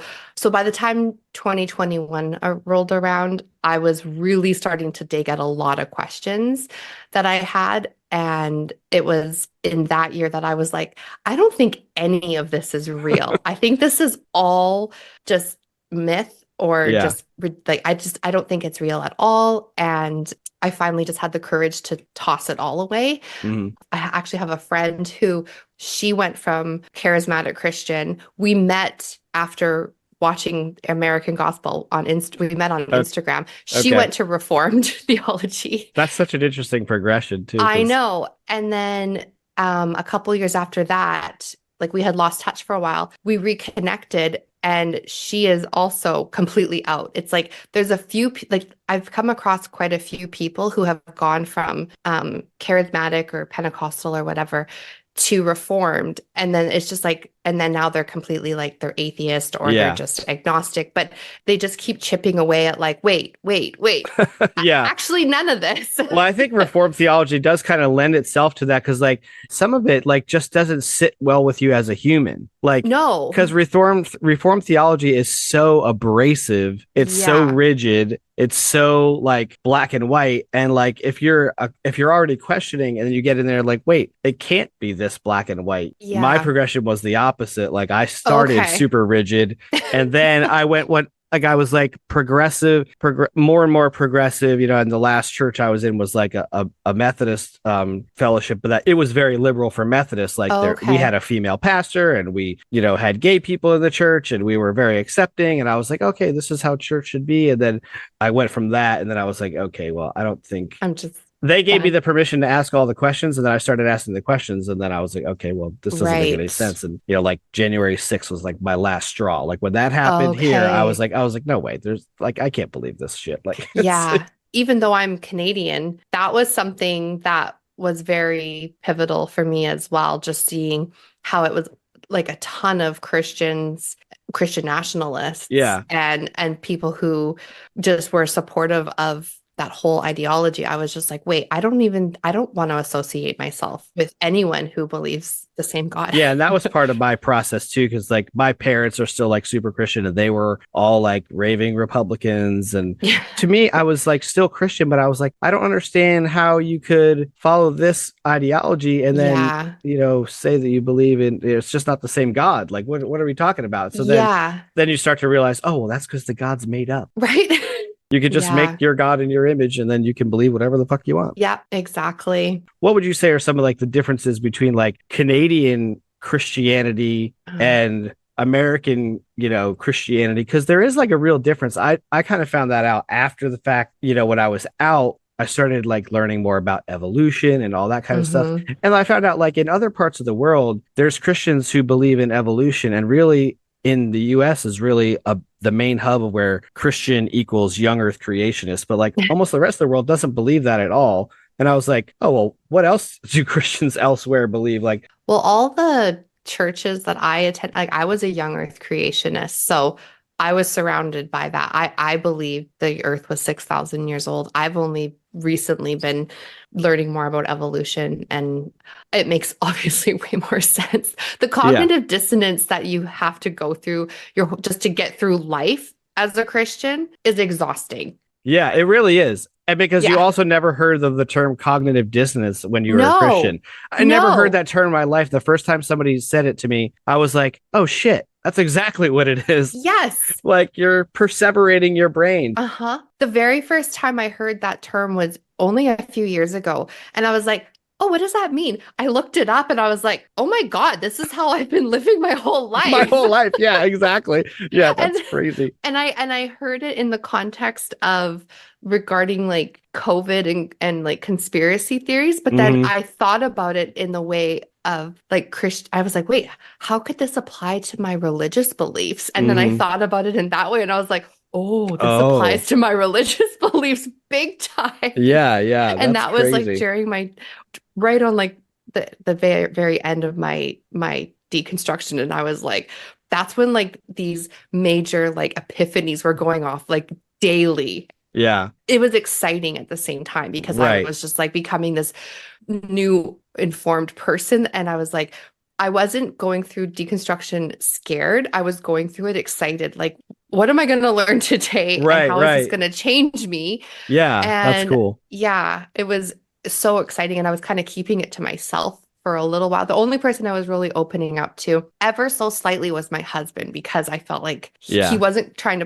by the time 2021 rolled around, I was really starting to dig at a lot of questions that I had. And it was in that year that I was like, I don't think any of this is real. I think this is all just myth, or Yeah. just like, I don't think it's real at all. And I finally just had the courage to toss it all away. Mhm. I actually have a friend who, she went from charismatic Christian. We met after watching American Gospel on we met on Instagram. She okay. went to Reformed theology. That's such an interesting progression too. I 'Cause- know. And then a couple years after that, like, we had lost touch for a while. We reconnected, and she is also completely out. It's like there's a few, like, I've come across quite a few people who have gone from charismatic or Pentecostal or whatever to Reformed, and then it's just like, and then now they're completely like, they're atheist, or Yeah. they're just agnostic, but they just keep chipping away at like, wait. Yeah. Actually, none of this. Well, I think Reformed theology does kind of lend itself to that, because like some of it like just doesn't sit well with you as a human. Like, No. because reformed theology is so abrasive, it's so Yeah. rigid, it's so like black and white, and like if you're already questioning and then you get in there like, wait, it can't be this black and white. My Yeah. progression was the opposite. Like I started Okay. super rigid, and then I went like I was like progressive, more and more progressive, you know. And the last church I was in was like a Methodist fellowship, but that it was very liberal for Methodists. Like there, we had Okay. a female pastor, and we, you know, had gay people in the church, and we were very accepting. And I was like, okay, this is how church should be. And then I went from that, and then I was like, okay, well, I don't think I'm just they gave me done. the permission to ask all the questions, and then I started asking the questions, and then I was like, okay, well, this doesn't make any Right. sense. And you know, like January 6th was like my last straw. Like when that happened here, I was Okay. like, no way, there's like I can't believe this shit. Like Yeah. Even though I'm Canadian, that was something that was very pivotal for me as well, just seeing how it was like a ton of Christian nationalists yeah. and people who just were supportive of that whole ideology. I was just like, wait, I don't want to associate myself with anyone who believes the same God. Yeah, and that was part of my process too, because like my parents are still like super Christian, and they were all like raving Republicans. And Yeah. to me, I was like still Christian, but I was like, I don't understand how you could follow this ideology and then, Yeah. you know, say that you believe in it's just not the same God. Like, what are we talking about? So Yeah. then you start to realize, oh, well, that's because the God's made up. Right. You could just Yeah. make your God in your image, and then you can believe whatever the fuck you want. Yeah, exactly. What would you say are some of like the differences between like Canadian Christianity and American, you know, Christianity? Because there is like a real difference. I kind of found that out after the fact. You know, when I was out, I started like learning more about evolution and all that kind of stuff. And I found out like in other parts of the world, there's Christians who believe in evolution, and really in the US is really the main hub of where Christian equals young earth creationists, but like almost the rest of the world doesn't believe that at all. And I was like, oh, well, what else do Christians elsewhere believe? Like, Well, all the churches that I attend, like I was a young earth creationist, so I was surrounded by that. I believe the earth was 6,000 years old. I've only recently been learning more about evolution, and it makes obviously way more sense. The cognitive dissonance that you have to go through just to get through life as a Christian is exhausting. yeah, it really is. And because you Yeah. also never heard of the term cognitive dissonance when you were a No. Christian. I never heard No. that term in my life. The first time somebody said it to me, I was like, oh shit, that's exactly what it is. Yes. Like you're perseverating your brain. Uh-huh. The very first time I heard that term was only a few years ago. And I was like, oh, what does that mean? I looked it up and I was like, oh my God, this is how I've been living my whole life. My whole life. Yeah, exactly. Yeah, that's And- crazy. And I heard it in the context of regarding like COVID and like conspiracy theories, but then I thought about it in the way of like Christian. I was like, wait, how could this apply to my religious beliefs? And then I thought about it in that way, and I was like, oh, this applies to my religious beliefs big time. Yeah, yeah. And that's that was like crazy. during my right on like the very, very end of my deconstruction. And I was like, that's when like these major like epiphanies were going off like daily. Yeah. It was exciting at the same time because I was just like becoming this new informed person. And I was like, I wasn't going through deconstruction scared. I was going through it excited. Like, what am I going to learn today? Right, and how right. is this going to change me? Yeah, that's And cool. yeah, it was so exciting. And I was kind of keeping it to myself for a little while. The only person I was really opening up to ever so slightly was my husband, because I felt like he wasn't going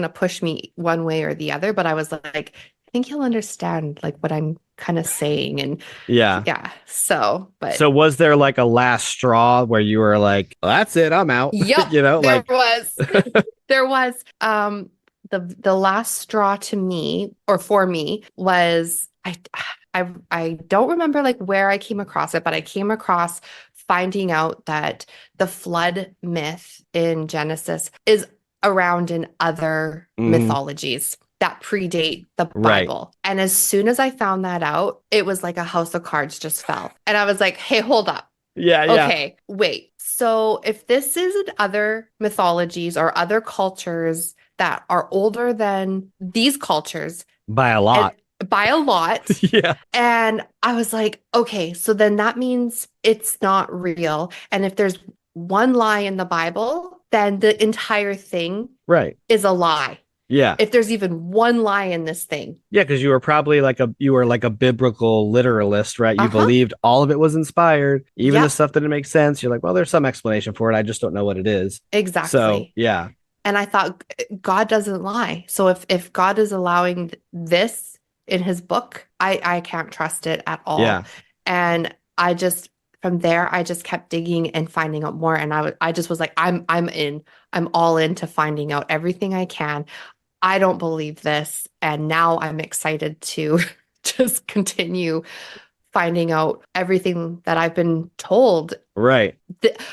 to push me one way or the other, but I was like, I think he'll understand like what I'm kind of saying. And yeah. So was there like a last straw where you were like, well, that's it, I'm out? Yep, you know, there was. The last straw to me, or for me, was I don't remember like where I came across it, but I came across finding out that the flood myth in Genesis is around in other mythologies that predate the Bible. And as soon as I found that out, it was like a house of cards just fell. And I was like, hey, hold up. Yeah. Okay, wait. So if this is in other mythologies or other cultures that are older than these cultures By a lot. Yeah. And I was like, okay, so then that means it's not real. And if there's one lie in the Bible, then the entire thing Right. is a lie. Yeah. If there's even one lie in this thing. Yeah, because you were probably you were like a biblical literalist, right? You Uh-huh. believed all of it was inspired, even the Yep. stuff that didn't make sense. You're like, well, there's some explanation for it. I just don't know what it is. Exactly. So yeah. And I thought God doesn't lie. So if God is allowing this in his book, I can't trust it at all. Yeah. And I just from there I just kept digging and finding out more. And I just was like, I'm in. I'm all into finding out everything I can. I don't believe this. And now I'm excited to just continue finding out everything that I've been told. Right.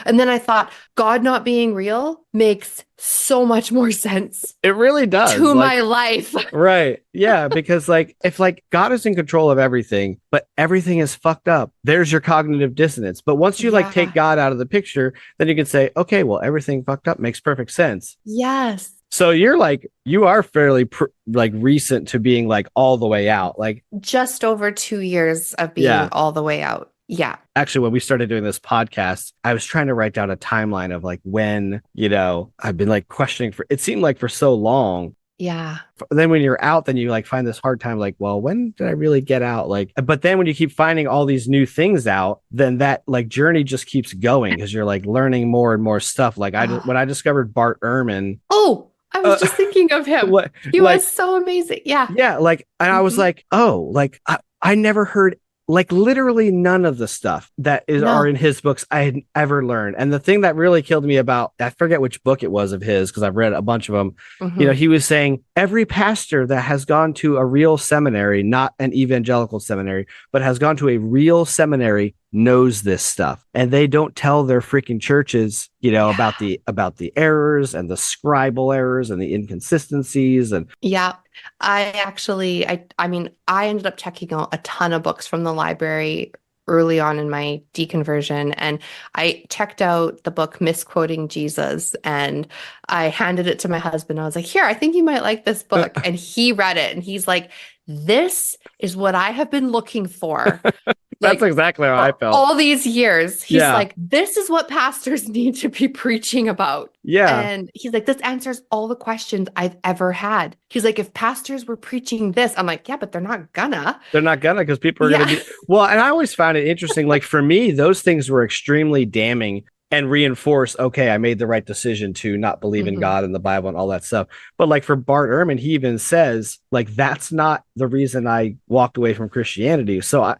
And then I thought, God not being real makes so much more sense It really does. to my life. Right. Yeah. Because like if like God is in control of everything, but everything is fucked up, there's your cognitive dissonance. But once you like take God out of the picture, then you can say, okay, well, everything fucked up makes perfect sense. Yes. So you're like, you are fairly like recent to being like all the way out. Like just over 2 years of being all the way out. Yeah. Actually, when we started doing this podcast, I was trying to write down a timeline of like when, I've been like questioning it seemed like for so long. Yeah. Then when you're out, then you like find this hard time, like, well, when did I really get out? Like, but then when you keep finding all these new things out, then that like journey just keeps going because you're like learning more and more stuff. Like when I discovered Bart Ehrman. Oh, I was just thinking of him. He was so amazing. Yeah. Yeah. Like, and I was like, oh, like I never heard like literally none of the stuff that are in his books I had ever learned. And the thing that really killed me about, I forget which book it was of his, because I've read a bunch of them. He was saying every pastor that has gone to a real seminary, not an evangelical seminary, but has gone to a real seminary knows this stuff, and they don't tell their freaking churches, about the errors and the scribal errors and the inconsistencies. And I mean, I ended up checking out a ton of books from the library early on in my deconversion, and I checked out the book Misquoting Jesus, and I handed it to my husband. I was like, here, I think you might like this book. And he read it and he's like, this is what I have been looking for. That's exactly how I felt. All these years. He's like, this is what pastors need to be preaching about. Yeah. And he's like, this answers all the questions I've ever had. He's like, if pastors were preaching this, I'm like, yeah, but they're not gonna. They're not gonna, because people are gonna be. Well, and I always found it interesting. Like for me, those things were extremely damning and reinforce, okay, I made the right decision to not believe in God and the Bible and all that stuff. But like for Bart Ehrman, he even says, like, that's not the reason I walked away from Christianity. So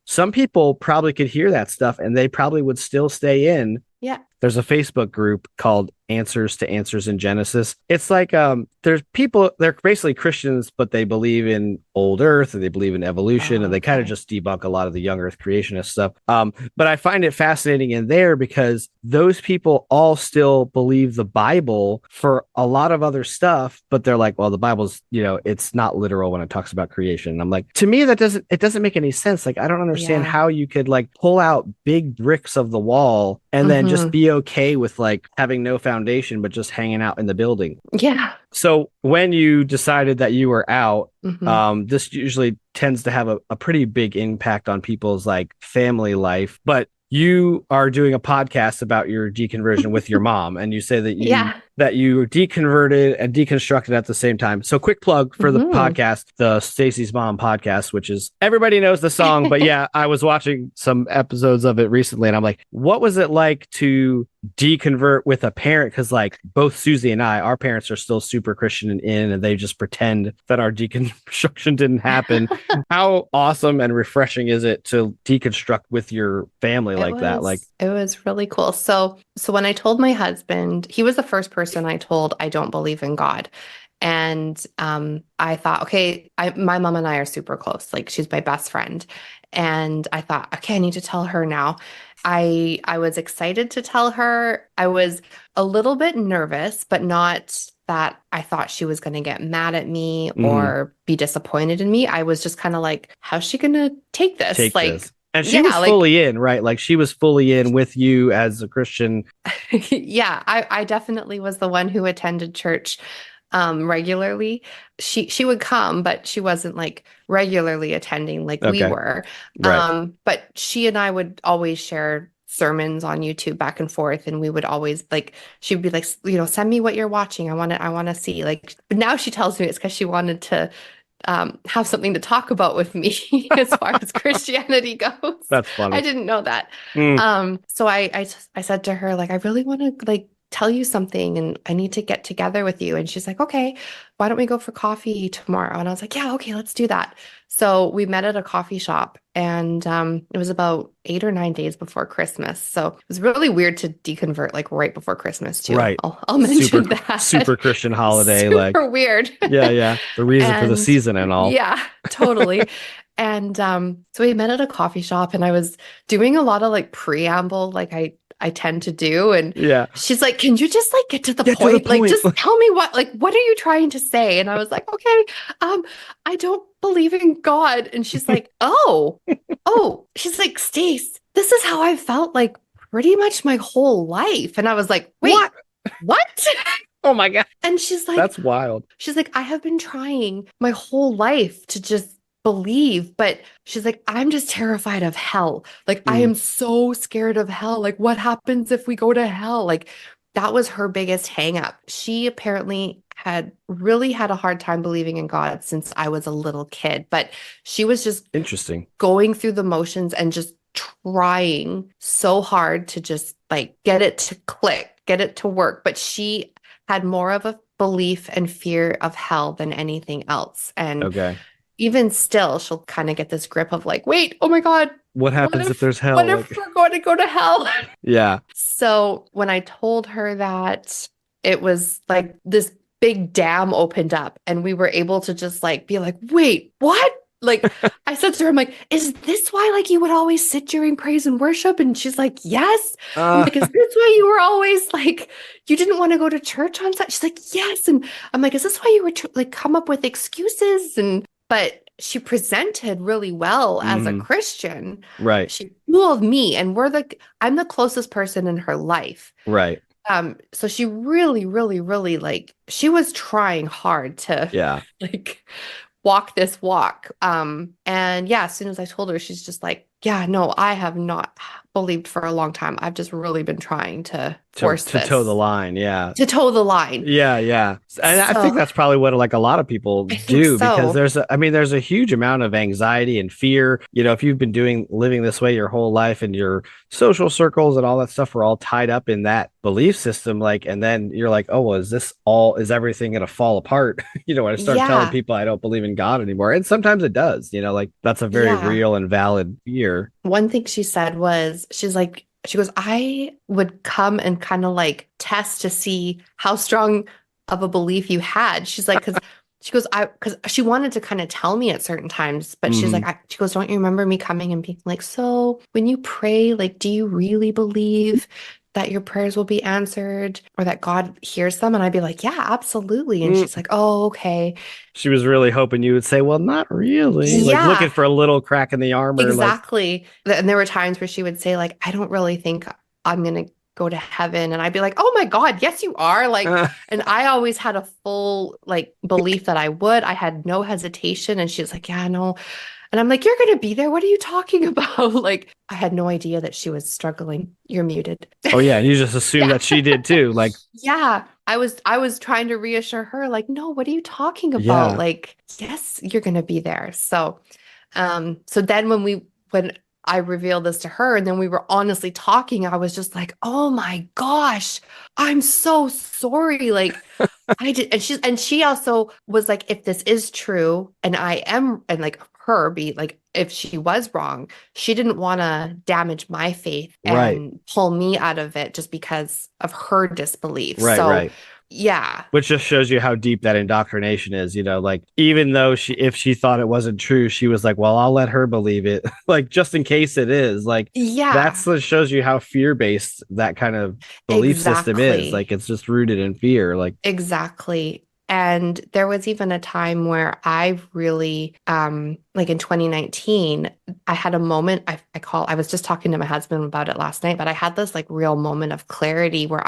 some people probably could hear that stuff and they probably would still stay in. Yeah. There's a Facebook group called Answers to Answers in Genesis. It's like there's people, they're basically Christians, but they believe in old earth and they believe in evolution, and they kind of just debunk a lot of the young earth creationist stuff. But I find it fascinating in there because those people all still believe the Bible for a lot of other stuff, but they're like, well, the Bible's, it's not literal when it talks about creation. And I'm like, to me, it doesn't make any sense. Like, I don't understand how you could like pull out big bricks of the wall and then just be okay with like having no foundation, but just hanging out in the building. Yeah. So when you decided that you were out, this usually tends to have a pretty big impact on people's like family life. But you are doing a podcast about your deconversion with your mom, and you say that you deconverted and deconstructed at the same time. So quick plug for the podcast, the Stacie's Mom podcast, which is, everybody knows the song, but I was watching some episodes of it recently and I'm like, what was it like to deconvert with a parent? Because like both Susie and our parents are still super Christian and they just pretend that our deconstruction didn't happen. How awesome and refreshing is it to deconstruct with your family like that? Like, it was really cool. So when I told my husband, he was the first person I told I don't believe in God. And I thought, okay, my mom and I are super close. Like, she's my best friend. And I thought, okay, I need to tell her now. I was excited to tell her. I was a little bit nervous, but not that I thought she was going to get mad at me or be disappointed in me. I was just kind of like, how's she going to take this? And she was fully in, right? Like, she was fully in with you as a Christian. I definitely was the one who attended church regularly. She would come, but she wasn't like regularly attending like we were. Right. But she and I would always share sermons on YouTube back and forth, and we would always like, she'd be like, send me what you're watching. I want to see. Like, but now she tells me it's because she wanted to have something to talk about with me as far as Christianity goes. That's funny. I didn't know that. Mm. So I said to her, like, I really want to like tell you something and I need to get together with you. And she's like, okay, why don't we go for coffee tomorrow? And I was like, yeah, okay, let's do that. So we met at a coffee shop, and it was about 8 or 9 days before Christmas. So it was really weird to deconvert like right before Christmas too. Right. I'll mention that. Super Christian holiday. Super weird. Yeah. The reason for the And season and all. yeah, totally. And so we met at a coffee shop, and I was doing a lot of like preamble, like I tend to do. And Yeah. she's like, can you just like get to the Get to point? the Like, point. just tell me what are you trying to say? And I was like, okay, I don't believe in God. And she's like, oh, she's like, Stace, this is how I felt like pretty much my whole life. And I was like, wait, what? Oh my God. And she's like, That's wild. she's like, I have been trying my whole life to just believe, but she's like, I'm just terrified of hell. Like, I am so scared of hell. Like, what happens if we go to hell? Like, that was her biggest hang up. She apparently had really had a hard time believing in God since I was a little kid, but she was just Interesting. going through the motions and just trying so hard to just like get it to click, get it to work. But she had more of a belief and fear of hell than anything else. And Okay. even still, she'll kind of get this grip of like, wait, oh my God, What happens if there's hell? what if we're going to go to hell? Yeah. So when I told her that, it was like this big dam opened up, and we were able to just like be like, wait, what? Like, I said to her, I'm like, is this why like you would always sit during praise and worship? And she's like, yes. I'm like, is this why you were always like, you didn't want to go to church on Sunday? She's like, yes. And I'm like, is this why you were like come up with excuses? But she presented really well as a Christian. Right. She fooled me, and I'm the closest person in her life. Right. So she really, really, really like, she was trying hard to like walk this walk. And yeah, as soon as I told her, she's just like, yeah, no, I have not believed for a long time. I've just really been trying to force to toe the line. Yeah. To toe the line. Yeah. And I think that's probably what like a lot of people do, because there's a huge amount of anxiety and fear. You know, if you've been living this way your whole life, and your social circles and all that stuff are all tied up in that belief system, like, and then you're like, oh, well, is everything going to fall apart? You know, when I start telling people I don't believe in God anymore. And sometimes it does, you know, like that's a very real and valid fear. One thing she said was, she goes, I would come and kind of like test to see how strong of a belief you had. She's like, because she wanted to kind of tell me at certain times, but she's like, she goes, don't you remember me coming and being like, so when you pray, like, do you really believe that your prayers will be answered or that God hears them? And I'd be like, yeah, absolutely. And she's like, oh, okay. She was really hoping you would say, well, not really. Like looking for a little crack in the armor. Exactly. And there were times where she would say, like, I don't really think I'm going to go to heaven. And I'd be like, oh my God, yes, you are. Like, and I always had a full like belief that I would. I had no hesitation. And she's like, yeah, no. And I'm like, you're going to be there. What are you talking about? Like, I had no idea that she was struggling. You're muted. Oh yeah. And you just assumed that she did too. Like, yeah, I was trying to reassure her, like, no, what are you talking about? Yeah. Like, yes, you're going to be there. So, so then when I revealed this to her, and then we were honestly talking, I was just like, oh my gosh, I'm so sorry. Like, I did. And she also was like, if this is true, and I am, and like her be like, if she was wrong, she didn't want to damage my faith and pull me out of it just because of her disbelief. Right. Yeah. Which just shows you how deep that indoctrination is, you know, like, even though if she thought it wasn't true, she was like, well, I'll let her believe it. Like, just in case it is. Like, that's what shows you how fear-based that kind of belief system is. Like, it's just rooted in fear. Like, exactly. And there was even a time where I really like in 2019, I had a moment. I was just talking to my husband about it last night, but I had this like real moment of clarity where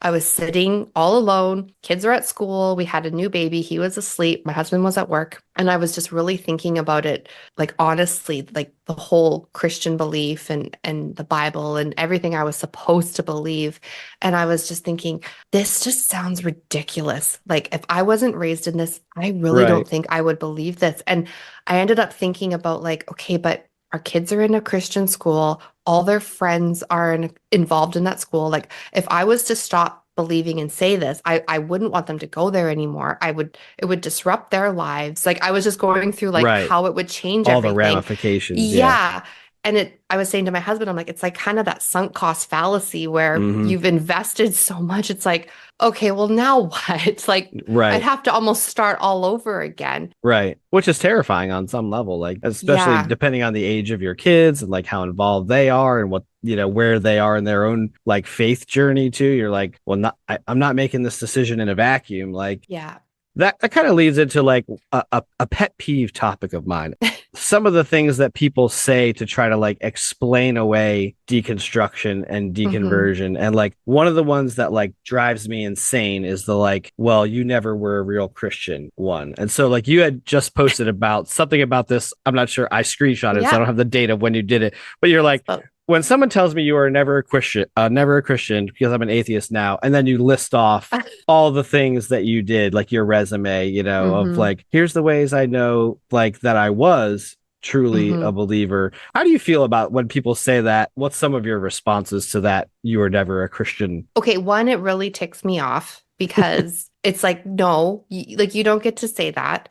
I was sitting all alone. Kids were at school. We had a new baby. He was asleep. My husband was at work. And I was just really thinking about it, like honestly, like the whole Christian belief and the Bible and everything I was supposed to believe. And I was just thinking, this just sounds ridiculous. Like if I wasn't raised in this, I really Right. don't think I would believe this. And I ended up thinking about like, okay, but our kids are in a Christian school. All their friends are involved in that school. Like if I was to stop believing and say this, I wouldn't want them to go there anymore. It would disrupt their lives. Like I was just going through like Right. how it would change All the everything. ramifications. Yeah. Yeah. And I was saying to my husband, I'm like, it's like kind of that sunk cost fallacy where Mhm. you've invested so much. It's like, okay, well, now what? It's like, I'd Right. have to almost start all over again. Right. Which is terrifying on some level, like, especially Yeah. depending on the age of your kids and like how involved they are and what, where they are in their own like faith journey too. You're like, well, I'm not making this decision in a vacuum. Like, Yeah. that kind of leads into like a pet peeve topic of mine. Some of the things that people say to try to like explain away deconstruction and deconversion. And like one of the ones that like drives me insane is the like, well, you never were a real Christian one. And so like you had just posted about something about this. I'm not sure. I screenshot it, so I Yeah. don't have the date of when you did it. But you're like, So, when someone tells me you are never a Christian because I'm an atheist now, and then you list off all the things that you did, like your resume, of mhm, like, here's the ways I know like that I was truly a mhm. believer. How do you feel about when people say that? What's some of your responses to that? You were never a Christian. Okay, one, it really ticks me off because it's like, no, like you don't get to say that.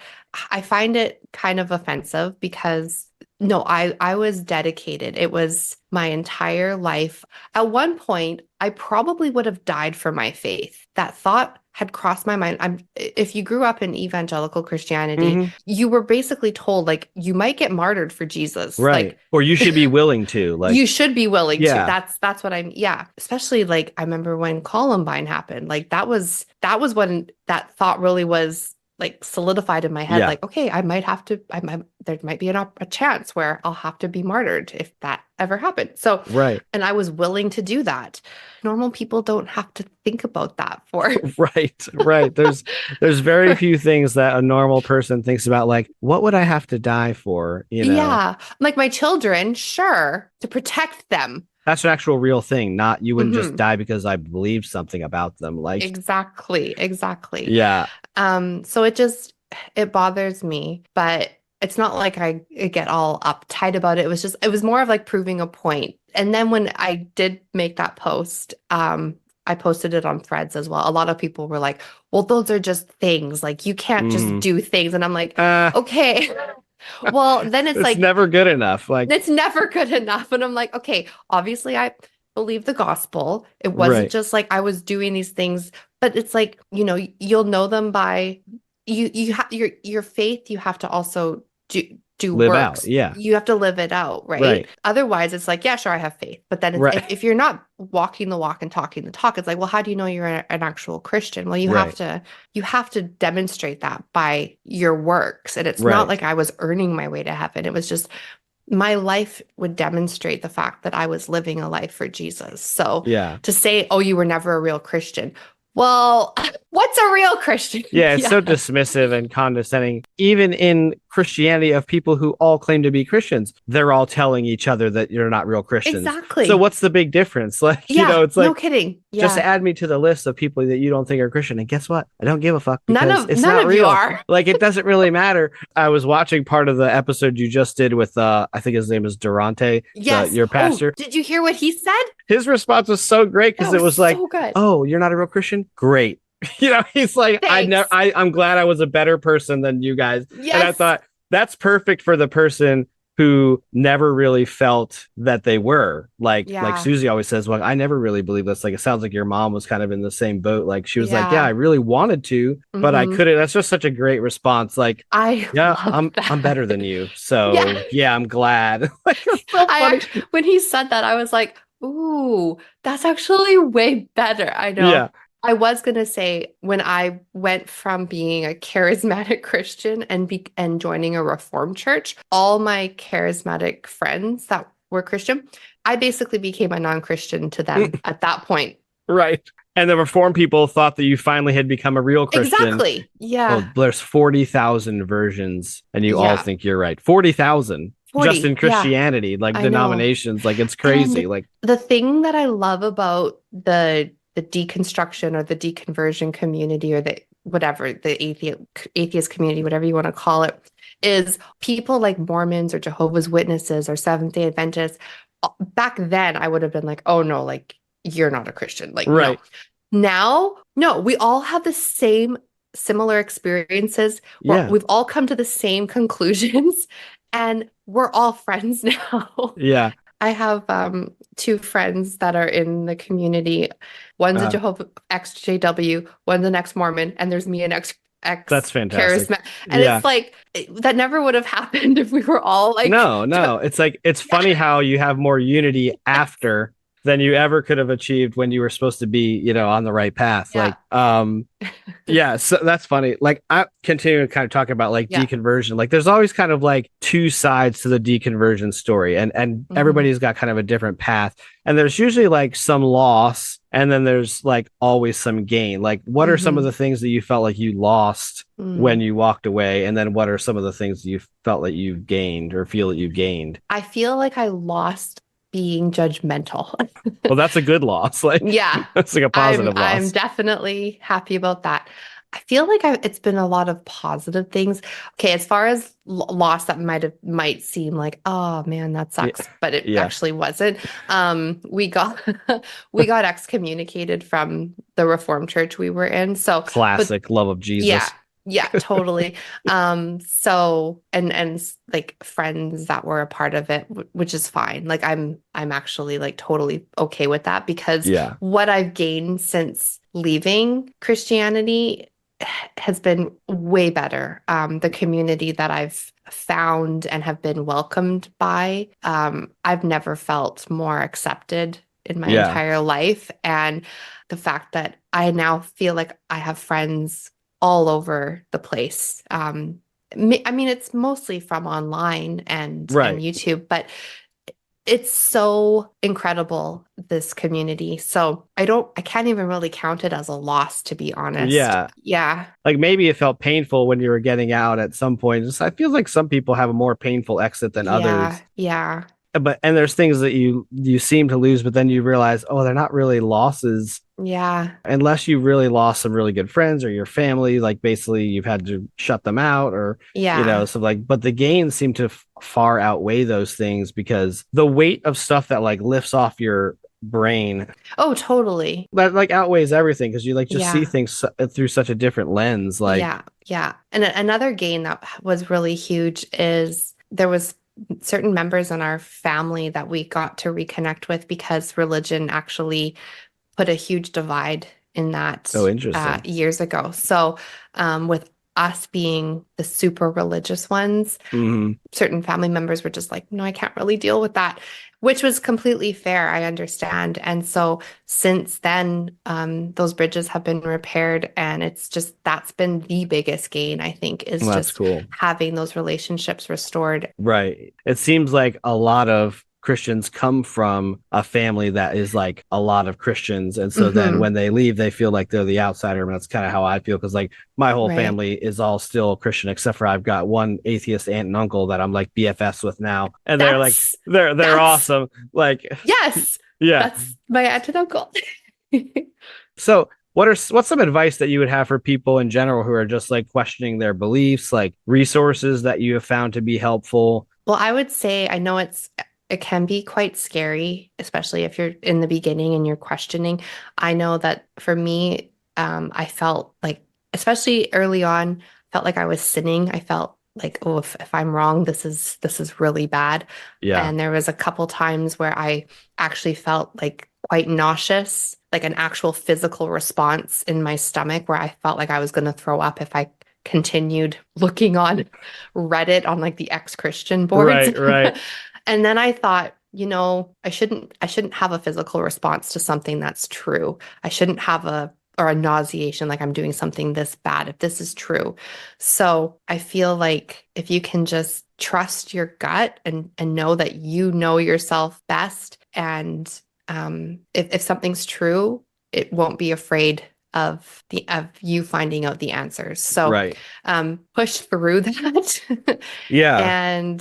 I find it kind of offensive because no, I was dedicated. It was my entire life. At one point, I probably would have died for my faith. That thought had crossed my mind. If you grew up in evangelical Christianity, Mhm. you were basically told like you might get martyred for Jesus. Right. Like Or you should be willing to. Like, you should be willing to. yeah, That's what I'm, yeah. Especially like I remember when Columbine happened. Like that was when that thought really was like solidified in my head. yeah, Like, okay, there might be a chance where I'll have to be martyred if that ever happened. So, right. and I was willing to do that. Normal people don't have to think about that for. Right. There's very few things that a normal person thinks about, like, what would I have to die for? Yeah. Like my children, sure, to protect them. That's an actual real thing. Not you wouldn't just Mhm. die because I believe something about them. Like, Exactly. yeah, So it bothers me, but it's not like I get all uptight about it. It was more of like proving a point. And then when I did make that post, I posted it on Threads as well. A lot of people were like, well, those are just things. Like you can't just mhm. do things. And I'm like, uh, okay. Well, then it's it's like, never good enough. Like, it's never good enough. And I'm like, okay, obviously I believe the gospel. It wasn't right, just like I was doing these things, but it's like, you'll know them by you have your faith, you have to also do live out. works. Yeah, You have to live it out, right? right, Otherwise, it's like, yeah, sure, I have faith. But then right, if you're not walking the walk and talking the talk, it's like, well, how do you know you're an actual Christian? Well, right, you have to demonstrate that by your works. And it's not right. like I was earning my way to heaven. It was just my life would demonstrate the fact that I was living a life for Jesus. So Yeah. to say, oh, you were never a real Christian. Well, what's a real Christian? Yeah, it's so dismissive and condescending. Even in Christianity, of people who all claim to be Christians, they're all telling each other that you're not real Christians. Exactly. So what's the big difference? Like, Yeah, it's like, no kidding. just Yeah. add me to the list of people that you don't think are Christian. And guess what? I don't give a fuck because it's None not of real. you are. Like, it doesn't really matter. I was watching part of the episode you just did with, I think his name is Durante, Yes. your pastor. Oh, did you hear what he said? His response was so great because That it was like, so good. oh, you're not a real Christian? Great. He's like, Thanks. I'm glad I was a better person than you guys. Yes. And I thought that's perfect for the person who never really felt that they were like Yeah. Susie always says, well, I never really believe this. Like, it sounds like your mom was kind of in the same boat. Like, she was like, yeah, I really wanted to, but I Mhm. couldn't. That's just such a great response. Like, I yeah, love that. I'm better than you. So Yeah. yeah, I'm glad. Like, it's so funny. When he said that, I was like, ooh, that's actually way better. I know. Yeah. I was going to say when I went from being a charismatic Christian and joining a Reformed church, all my charismatic friends that were Christian, I basically became a non-Christian to them at that point. Right. And the Reformed people thought that you finally had become a real Christian. Exactly. Yeah. Well, there's 40,000 versions, and you all Yeah. think you're right. 40,000 just 40. in Christianity, like I know. denominations, like it's crazy. And like the thing that I love about the deconstruction or the deconversion community or the whatever, the atheist community, whatever you want to call it, is people like Mormons or Jehovah's Witnesses or Seventh-day Adventists. Back then, I would have been like, oh no, like you're not a Christian. Like, right. no. Now, no, we all have the same similar experiences. Yeah. We've all come to the same conclusions and we're all friends now. Yeah. I have two friends that are in the community. One's a Jehovah ex-JW, one's an ex-Mormon, and there's me, an ex That's fantastic. charismatic. And it's like that never would have happened if we were all like no. It's like it's funny how you have more unity after than you ever could have achieved when you were supposed to be, you know, on the right path. Yeah. Like, yeah, so that's funny. Like I continue to kind of talk about like deconversion. Like there's always kind of like two sides to the deconversion story, and everybody's got kind of a different path. And there's usually like some loss, and then there's like always some gain. Like what are some of the things that you felt like you lost when you walked away? And then what are some of the things that you felt that you gained or feel that you gained? I feel like I lost being judgmental. Well, that's a good loss. Like, yeah, that's like a positive loss. I'm definitely happy about that. I feel like it's been a lot of positive things. Okay, as far as loss that might seem like, oh man, that sucks, but it actually wasn't. We got excommunicated from the Reformed church we were in. So classic love of Jesus. Yeah, totally. So and like friends that were a part of it, which is fine. Like I'm actually like totally okay with that because what I've gained since leaving Christianity has been way better. The community that I've found and have been welcomed by, I've never felt more accepted in my entire life. And the fact that I now feel like I have friends all over the place. I mean, it's mostly from online and YouTube, but it's so incredible, this community. So I can't even really count it as a loss, to be honest. Yeah. Like maybe it felt painful when you were getting out at some point. I feel like some people have a more painful exit than others. Yeah. And there's things that you seem to lose, but then you realize, oh, they're not really losses. Yeah. Unless you really lost some really good friends or your family, like basically you've had to shut them out or, you know, so like, but the gains seem to far outweigh those things because the weight of stuff that like lifts off your brain. Oh, totally. That like outweighs everything because you like just see things through such a different lens. Like, yeah. And another gain that was really huge is there was certain members in our family that we got to reconnect with because religion actually put a huge divide in that years ago. So with us being the super religious ones, certain family members were just like, no, I can't really deal with that, which was completely fair. I understand. And so since then, those bridges have been repaired. And it's just, that's been the biggest gain, I think, is just having those relationships restored. Right. It seems like a lot of Christians come from a family that is like a lot of Christians. And so then when they leave, they feel like they're the outsider. And that's kind of how I feel. Cause like my whole family is all still Christian, except for I've got one atheist aunt and uncle that I'm like BFFs with now. And they're like, they're awesome. Like, yes. Yeah. That's my aunt and uncle. So what's some advice that you would have for people in general who are just like questioning their beliefs, like resources that you have found to be helpful? Well, I would say, I know it can be quite scary, especially if you're in the beginning and you're questioning. I know that for me, I felt like, especially early on, felt like I was sinning. I felt like, oh, if I'm wrong, this is really bad. Yeah. And there was a couple times where I actually felt like quite nauseous, like an actual physical response in my stomach where I felt like I was going to throw up if I continued looking on Reddit on like the ex-Christian boards. Right. And then I thought, you know, I shouldn't have a physical response to something that's true. I shouldn't have a or a nauseation, like I'm doing something this bad, if this is true. So I feel like if you can just trust your gut and know that you know yourself best, and if something's true, it won't be afraid of you finding out the answers. So Right. push through that. Yeah. And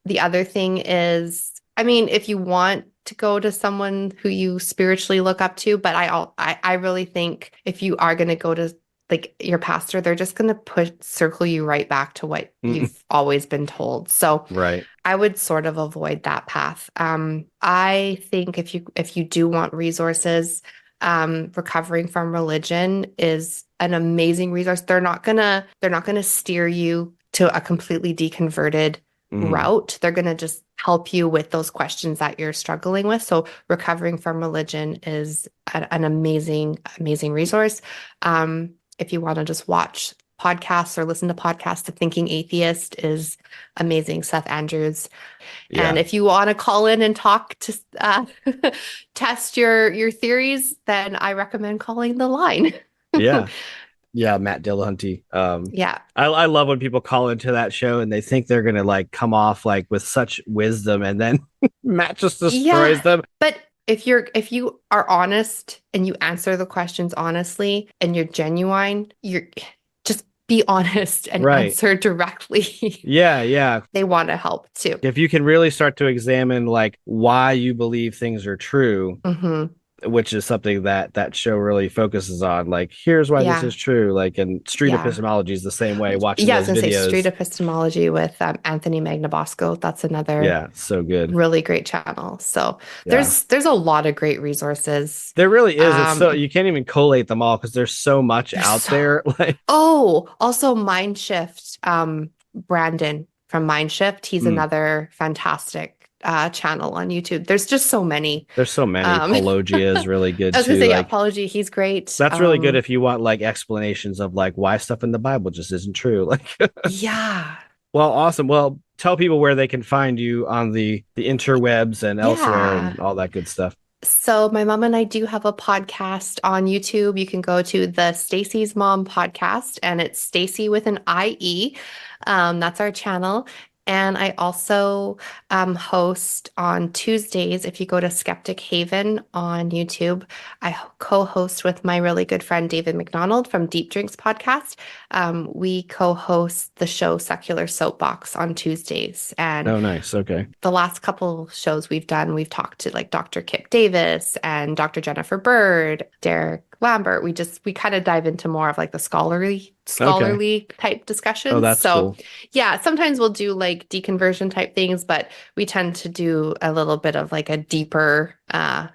the other thing is, I mean, if you want to go to someone who you spiritually look up to, but I really think if you are going to go to like your pastor, they're just going to circle you right back to what you've always been told. So Right. I would sort of avoid that path. I think if you do want resources, recovering from religion is an amazing resource. They're not gonna steer you to a completely deconverted route. They're gonna just help you with those questions that you're struggling with. So recovering from religion is an amazing resource. If you want to just watch podcasts or listen to podcasts, The Thinking Atheist is amazing. Seth Andrews. Yeah. And if you want to call in and talk to test your theories, then I recommend calling the line. Yeah. Yeah, Matt Dillahunty. Yeah. I love when people call into that show and they think they're gonna like come off like with such wisdom, and then Matt just destroys them. But if you are honest and you answer the questions honestly and you're genuine, you're just be honest and answer directly. Yeah. They want to help too. If you can really start to examine like why you believe things are true, which is something that show really focuses on, like here's why this is true, like, and street epistemology is the same way. Watching I was those gonna videos. say street epistemology with Anthony Magnabosco. That's another so good, really great channel. So there's a lot of great resources. There really is. It's so you can't even collate them all because there's so much out there. Like also Mindshift, Brandon from Mindshift. He's another fantastic channel on YouTube. There's just so many. There's so many. Apologia is really good I was gonna too. say Like, Apology, he's great. That's really good if you want like explanations of like why stuff in the Bible just isn't true. Like yeah. Well, awesome. Well, tell people where they can find you on the interwebs and elsewhere and all that good stuff. So my mom and I do have a podcast on YouTube. You can go to the Stacie's Mom podcast, and it's Stacie with an IE. That's our channel. And I also host on Tuesdays. If you go to Skeptic Haven on YouTube, I co-host with my really good friend David McDonald from Deep Drinks podcast. We co-host the show Secular Soapbox on Tuesdays. And oh, nice. Okay. The last couple shows we've done, we've talked to like Dr. Kip Davis and Dr. Jennifer Bird, Derek Lambert. We kind of dive into more of like the scholarly type discussions. Oh, that's cool. Yeah, sometimes we'll do like deconversion type things, but we tend to do a little bit of like a deeper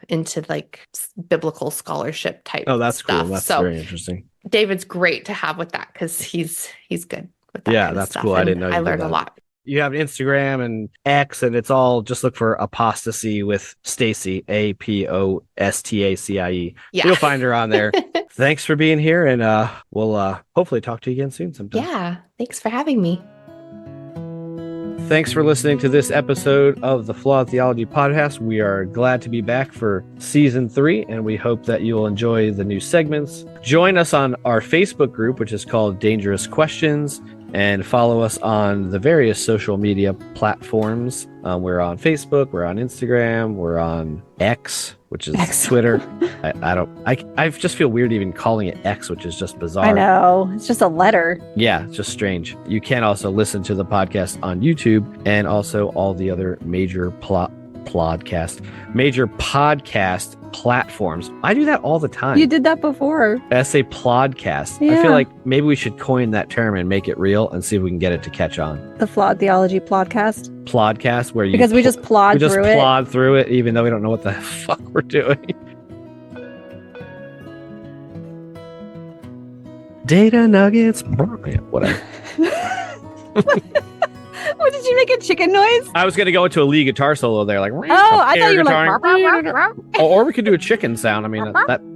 into like biblical scholarship type. Oh, that's stuff. cool. That's very interesting. David's great to have with that because he's good with that. Yeah, kind of that's stuff. cool. I And didn't know you I did learned a that. lot. You have Instagram and X, and it's all just look for Apostacie with Stacie, Apostacie. Yeah. You'll find her on there. Thanks for being here, and we'll hopefully talk to you again soon sometime. Yeah, thanks for having me. Thanks for listening to this episode of the Flawed Theology podcast. We are glad to be back for season 3, and we hope that you'll enjoy the new segments. Join us on our Facebook group, which is called Dangerous Questions, and follow us on the various social media platforms. We're on Facebook, we're on Instagram, we're on X, which is Twitter. I just feel weird even calling it X, which is just bizarre. I know. It's just a letter. Yeah, it's just strange. You can also listen to the podcast on YouTube and also all the other major podcast platforms. I do that all the time. You did that before. I say plodcast. Yeah. I feel like maybe we should coin that term and make it real and see if we can get it to catch on. The Flawed Theology Plodcast. Plodcast, where you Because we just plod through it. plod through it, even though we don't know what the fuck we're doing. Data nuggets. Yeah, whatever. What, did you make a chicken noise? I was gonna go into a lead guitar solo there, like. Oh, I thought you were like. Or we could do a chicken sound. I mean,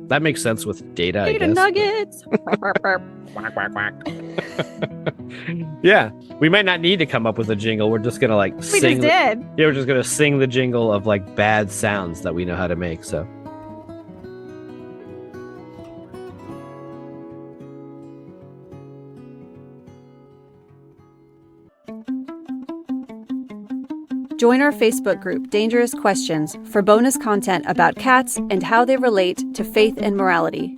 that makes sense with data. I Data guess. nuggets. Yeah, we might not need to come up with a jingle. We're just gonna like We sing. just did. Yeah, we're just gonna sing the jingle of like bad sounds that we know how to make. So. Join our Facebook group, Dangerous Questions, for bonus content about cats and how they relate to faith and morality.